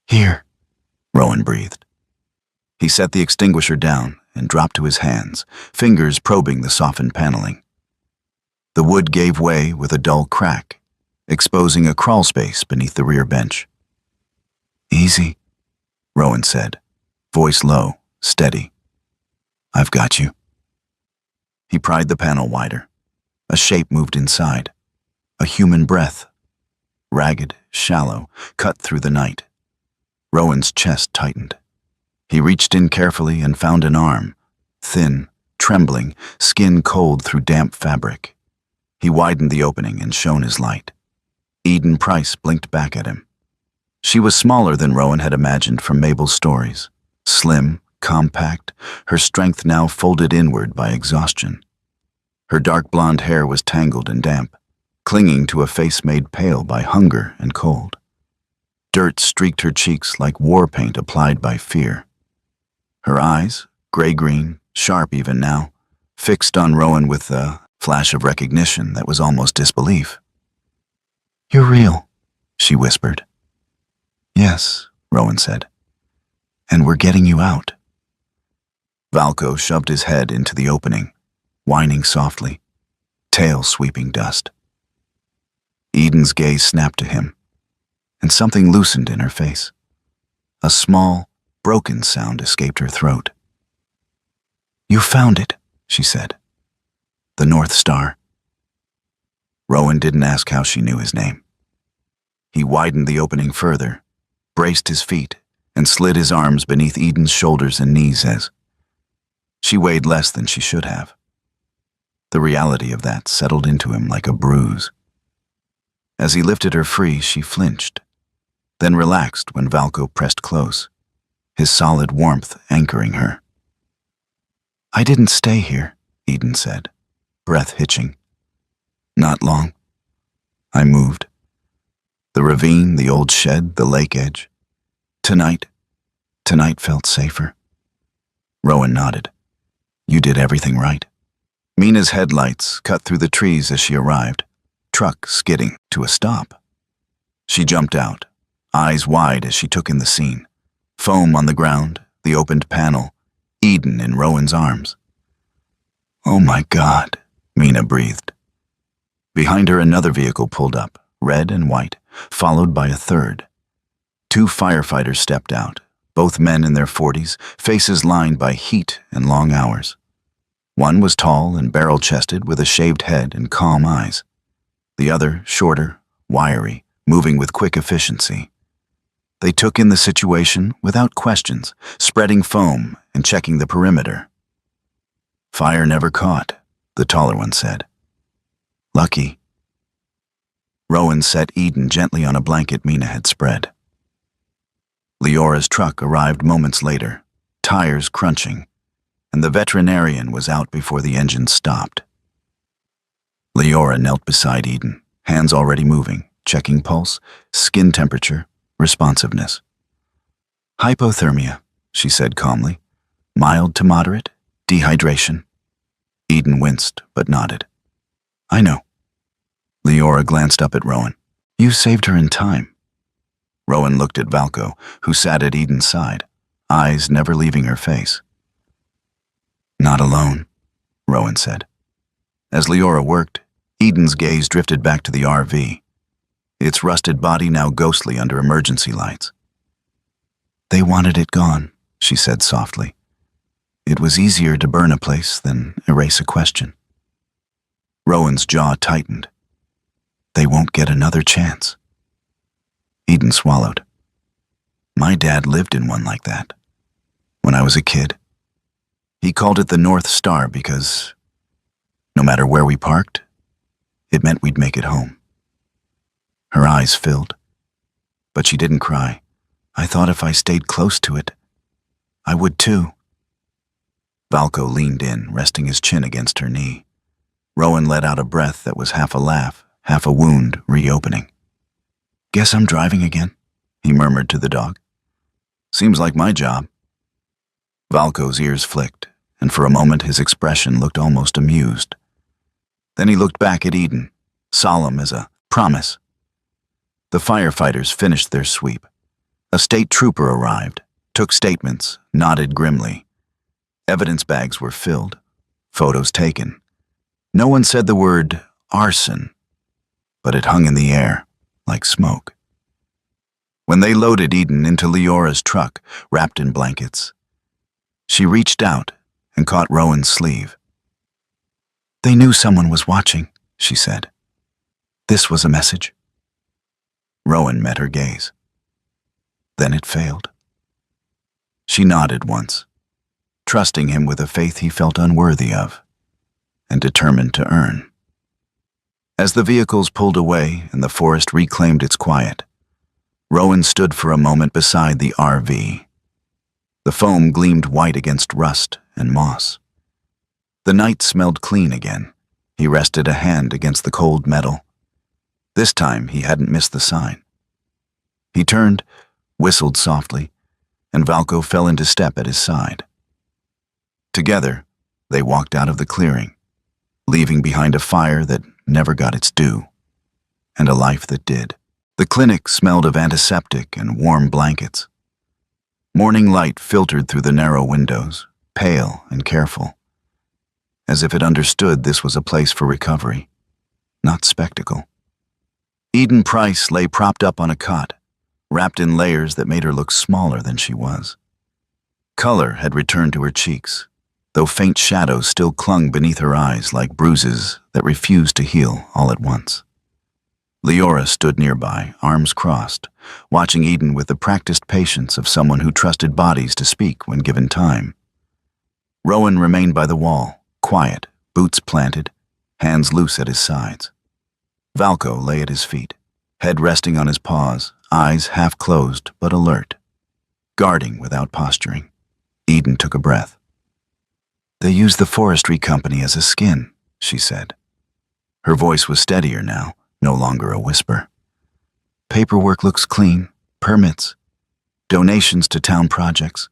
"Here," Rowan breathed. He set the extinguisher down and dropped to his hands, fingers probing the softened paneling. The wood gave way with a dull crack, exposing a crawl space beneath the rear bench. "Easy," Rowan said, voice low, steady. "I've got you." He pried the panel wider. A shape moved inside. A human breath. Ragged, shallow, cut through the night. Rowan's chest tightened. He reached in carefully and found an arm, thin, trembling, skin cold through damp fabric. He widened the opening and shone his light. Eden Price blinked back at him. She was smaller than Rowan had imagined from Mabel's stories. Slim, compact, her strength now folded inward by exhaustion. Her dark blonde hair was tangled and damp, clinging to a face made pale by hunger and cold. Dirt streaked her cheeks like war paint applied by fear. Her eyes, gray-green, sharp even now, fixed on Rowan with a flash of recognition that was almost disbelief. "You're real," she whispered. "Yes," Rowan said. "And we're getting you out." Valco shoved his head into the opening, whining softly, tail sweeping dust. Eden's gaze snapped to him, and something loosened in her face. A small, broken sound escaped her throat. "You found it," she said. "The North Star." Rowan didn't ask how she knew his name. He widened the opening further, braced his feet, and slid his arms beneath Eden's shoulders and knees as she weighed less than she should have. The reality of that settled into him like a bruise. As he lifted her free, she flinched, then relaxed when Valco pressed close, his solid warmth anchoring her. "I didn't stay here," Eden said, breath hitching. "Not long. I moved. The ravine, the old shed, the lake edge. Tonight felt safer." Rowan nodded. "You did everything right." Mina's headlights cut through the trees as she arrived, truck skidding to a stop. She jumped out, eyes wide as she took in the scene. Foam on the ground, the opened panel, Eden in Rowan's arms. "Oh my God," Mina breathed. Behind her another vehicle pulled up, red and white, followed by a third. 2 firefighters stepped out, both men in their 40s, faces lined by heat and long hours. One was tall and barrel-chested with a shaved head and calm eyes. The other, shorter, wiry, moving with quick efficiency. They took in the situation without questions, spreading foam and checking the perimeter. "Fire never caught," the taller one said. "Lucky." Rowan set Eden gently on a blanket Mina had spread. Leora's truck arrived moments later, tires crunching, and the veterinarian was out before the engine stopped. Leora knelt beside Eden, hands already moving, checking pulse, skin temperature, responsiveness. "Hypothermia," she said calmly. "Mild to moderate, dehydration." Eden winced, but nodded. "I know." Leora glanced up at Rowan. You saved her in time. Rowan looked at Valco, who sat at Eden's side, eyes never leaving her face. Not alone, Rowan said. As Leora worked, Eden's gaze drifted back to the RV, its rusted body now ghostly under emergency lights. They wanted it gone, she said softly. It was easier to burn a place than erase a question. Rowan's jaw tightened. They won't get another chance. Eden swallowed. My dad lived in one like that, when I was a kid. He called it the North Star because, no matter where we parked, it meant we'd make it home. Her eyes filled, but she didn't cry. I thought if I stayed close to it, I would too. Valco leaned in, resting his chin against her knee. Rowan let out a breath that was half a laugh, half a wound reopening. Guess I'm driving again, he murmured to the dog. Seems like my job. Valco's ears flicked, and for a moment his expression looked almost amused. Then he looked back at Eden, solemn as a promise. The firefighters finished their sweep. A state trooper arrived, took statements, nodded grimly. Evidence bags were filled, photos taken. No one said the word arson, but it hung in the air like smoke. When they loaded Eden into Leora's truck, wrapped in blankets, she reached out and caught Rowan's sleeve. They knew someone was watching, she said. This was a message. Rowan met her gaze. Then it failed. She nodded once, trusting him with a faith he felt unworthy of, and determined to earn. As the vehicles pulled away and the forest reclaimed its quiet, Rowan stood for a moment beside the RV. The foam gleamed white against rust and moss. The night smelled clean again. He rested a hand against the cold metal. This time he hadn't missed the sign. He turned, whistled softly, and Valco fell into step at his side. Together, they walked out of the clearing, leaving behind a fire that never got its due, and a life that did. The clinic smelled of antiseptic and warm blankets. Morning light filtered through the narrow windows, pale and careful, as if it understood this was a place for recovery, not spectacle. Eden Price lay propped up on a cot, wrapped in layers that made her look smaller than she was. Color had returned to her cheeks, though faint shadows still clung beneath her eyes like bruises that refused to heal all at once. Leora stood nearby, arms crossed, watching Eden with the practiced patience of someone who trusted bodies to speak when given time. Rowan remained by the wall, quiet, boots planted, hands loose at his sides. Valco lay at his feet, head resting on his paws, eyes half closed but alert, guarding without posturing. Eden took a breath. They use the forestry company as a skin, she said. Her voice was steadier now, no longer a whisper. Paperwork looks clean, permits, donations to town projects,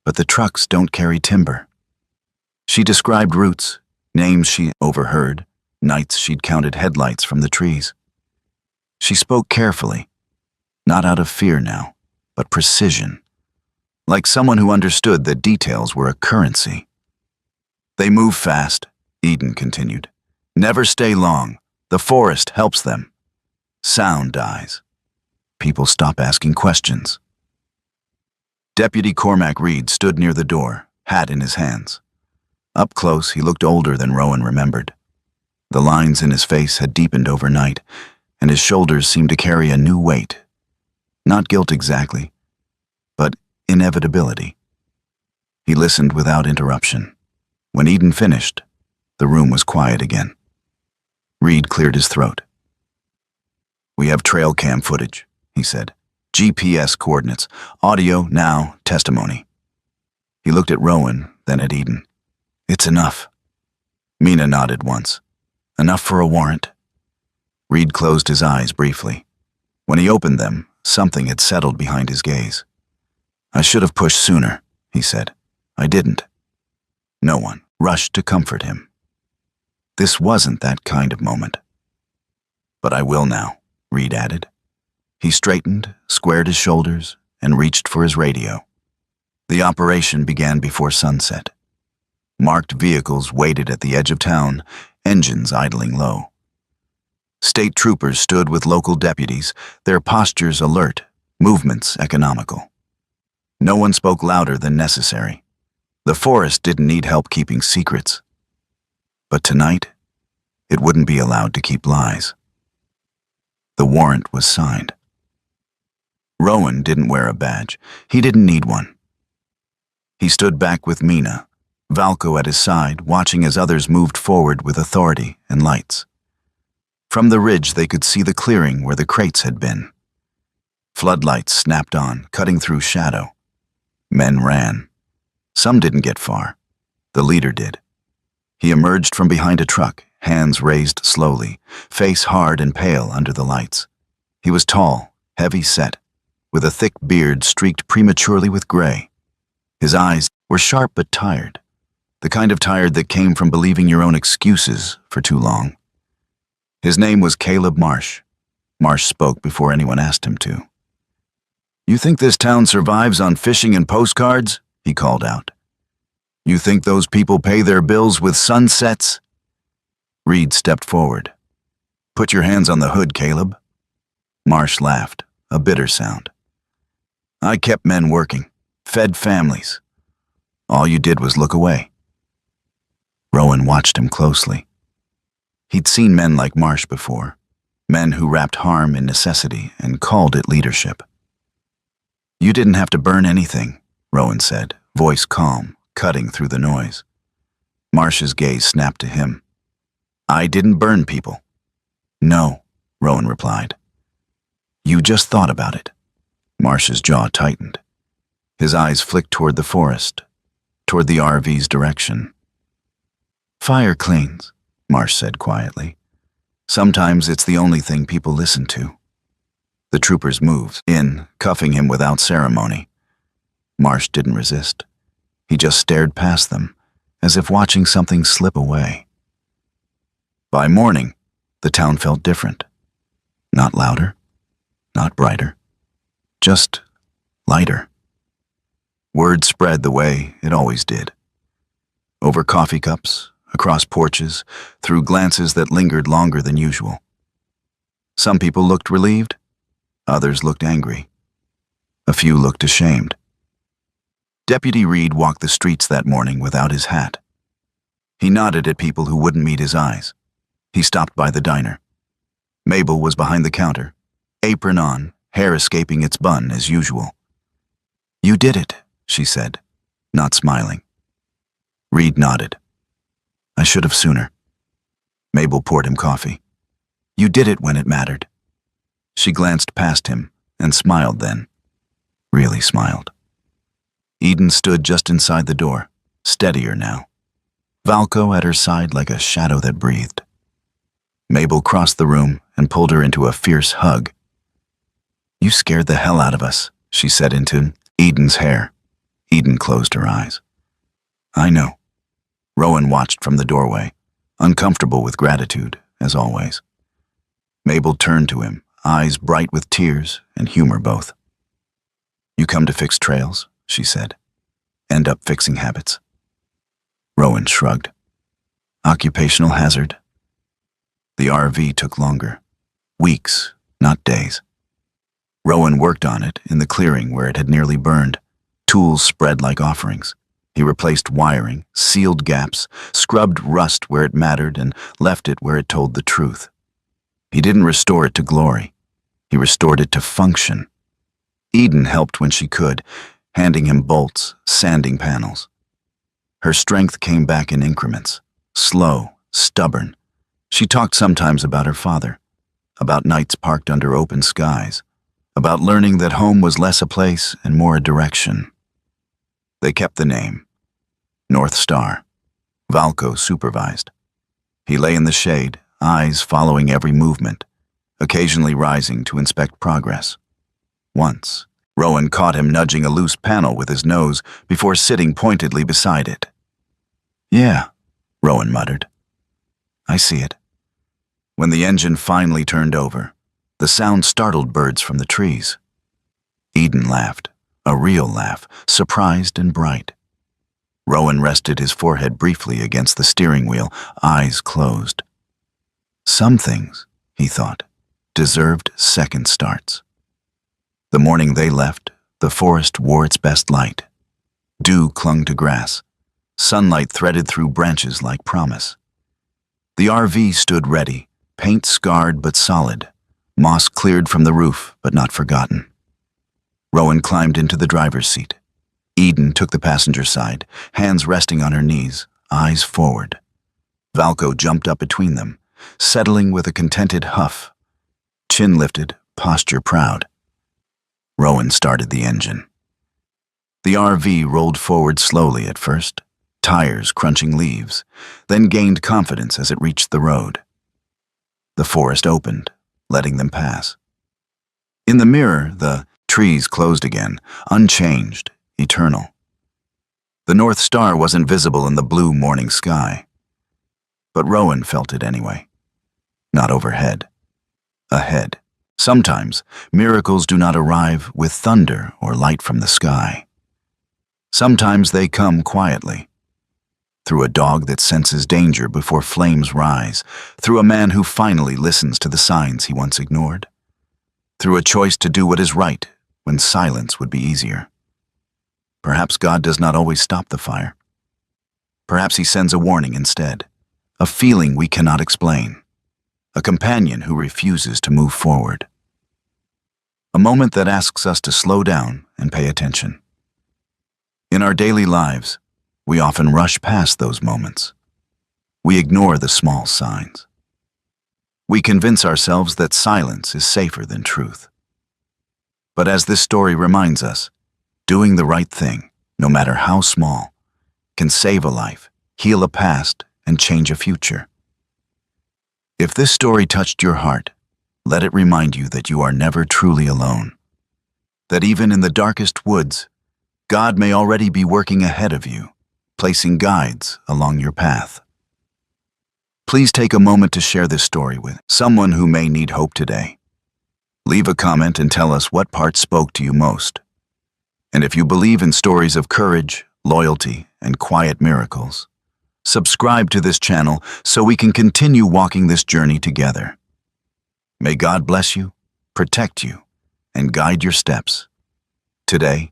but the trucks don't carry timber. She described routes, names she overheard, nights she'd counted headlights from the trees. She spoke carefully, not out of fear now, but precision, like someone who understood that details were a currency. They move fast, Eden continued. Never stay long. The forest helps them. Sound dies. People stop asking questions. Deputy Cormac Reed stood near the door, hat in his hands. Up close, he looked older than Rowan remembered. The lines in his face had deepened overnight, and his shoulders seemed to carry a new weight. Not guilt exactly, but inevitability. He listened without interruption. When Eden finished, the room was quiet again. Reed cleared his throat. We have trail cam footage, he said. GPS coordinates, audio, now, testimony. He looked at Rowan, then at Eden. It's enough. Mina nodded once. Enough for a warrant? Reed closed his eyes briefly. When he opened them, something had settled behind his gaze. I should have pushed sooner, he said. I didn't. No one rushed to comfort him. This wasn't that kind of moment. But I will now, Reed added. He straightened, squared his shoulders, and reached for his radio. The operation began before sunset. Marked vehicles waited at the edge of town, engines idling low. State troopers stood with local deputies, their postures alert, movements economical. No one spoke louder than necessary. The forest didn't need help keeping secrets. But tonight, it wouldn't be allowed to keep lies. The warrant was signed. Rowan didn't wear a badge. He didn't need one. He stood back with Mina, Valco at his side, watching as others moved forward with authority and lights. From the ridge, they could see the clearing where the crates had been. Floodlights snapped on, cutting through shadow. Men ran. Some didn't get far. The leader did. He emerged from behind a truck, hands raised slowly, face hard and pale under the lights. He was tall, heavy-set, with a thick beard streaked prematurely with gray. His eyes were sharp but tired, the kind of tired that came from believing your own excuses for too long. His name was Caleb Marsh. Marsh spoke before anyone asked him to. "You think this town survives on fishing and postcards?" he called out. "You think those people pay their bills with sunsets?" Reed stepped forward. "Put your hands on the hood, Caleb." Marsh laughed, a bitter sound. "I kept men working, fed families. All you did was look away." Rowan watched him closely. He'd seen men like Marsh before, men who wrapped harm in necessity and called it leadership. "You didn't have to burn anything," Rowan said, voice calm, cutting through the noise. Marsh's gaze snapped to him. "I didn't burn people." "No," Rowan replied. "You just thought about it." Marsh's jaw tightened. His eyes flicked toward the forest, toward the RV's direction. "Fire cleans," Marsh said quietly. "Sometimes it's the only thing people listen to." The troopers moved in, cuffing him without ceremony. Marsh didn't resist. He just stared past them, as if watching something slip away. By morning, the town felt different. Not louder, not brighter, just lighter. Word spread the way it always did. Over coffee cups, across porches, through glances that lingered longer than usual. Some people looked relieved, others looked angry. A few looked ashamed. Deputy Reed walked the streets that morning without his hat. He nodded at people who wouldn't meet his eyes. He stopped by the diner. Mabel was behind the counter, apron on, hair escaping its bun as usual. "You did it," she said, not smiling. Reed nodded. "I should have sooner." Mabel poured him coffee. "You did it when it mattered." She glanced past him and smiled then. Really smiled. Eden stood just inside the door, steadier now. Valco at her side like a shadow that breathed. Mabel crossed the room and pulled her into a fierce hug. "You scared the hell out of us," she said into Eden's hair. Eden closed her eyes. "I know." Rowan watched from the doorway, uncomfortable with gratitude, as always. Mabel turned to him, eyes bright with tears and humor both. "You come to fix trails," she said. "End up fixing habits." Rowan shrugged. "Occupational hazard." The RV took longer. Weeks, not days. Rowan worked on it in the clearing where it had nearly burned, tools spread like offerings. He replaced wiring, sealed gaps, scrubbed rust where it mattered, and left it where it told the truth. He didn't restore it to glory. He restored it to function. Eden helped when she could, handing him bolts, sanding panels. Her strength came back in increments, slow, stubborn. She talked sometimes about her father, about nights parked under open skies, about learning that home was less a place and more a direction. They kept the name. North Star. Valco supervised. He lay in the shade, eyes following every movement, occasionally rising to inspect progress. Once, Rowan caught him nudging a loose panel with his nose before sitting pointedly beside it. "Yeah," Rowan muttered. "I see it." When the engine finally turned over, the sound startled birds from the trees. Eden laughed, a real laugh, surprised and bright. Rowan rested his forehead briefly against the steering wheel, eyes closed. Some things, he thought, deserved second starts. The morning they left, the forest wore its best light. Dew clung to grass. Sunlight threaded through branches like promise. The RV stood ready, paint scarred but solid, moss cleared from the roof but not forgotten. Rowan climbed into the driver's seat. Eden took the passenger side, hands resting on her knees, eyes forward. Valco jumped up between them, settling with a contented huff. Chin lifted, posture proud. Rowan started the engine. The RV rolled forward slowly at first, tires crunching leaves, then gained confidence as it reached the road. The forest opened, letting them pass. In the mirror, the trees closed again, unchanged, eternal. The North Star wasn't visible in the blue morning sky. But Rowan felt it anyway. Not overhead. Ahead. Sometimes, miracles do not arrive with thunder or light from the sky. Sometimes they come quietly. Through a dog that senses danger before flames rise. Through a man who finally listens to the signs he once ignored. Through a choice to do what is right when silence would be easier. Perhaps God does not always stop the fire. Perhaps he sends a warning instead, a feeling we cannot explain, a companion who refuses to move forward. A moment that asks us to slow down and pay attention. In our daily lives, we often rush past those moments. We ignore the small signs. We convince ourselves that silence is safer than truth. But as this story reminds us, doing the right thing, no matter how small, can save a life, heal a past, and change a future. If this story touched your heart, let it remind you that you are never truly alone. That even in the darkest woods, God may already be working ahead of you, placing guides along your path. Please take a moment to share this story with someone who may need hope today. Leave a comment and tell us what part spoke to you most. And if you believe in stories of courage, loyalty, and quiet miracles, subscribe to this channel so we can continue walking this journey together. May God bless you, protect you, and guide your steps, today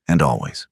and always.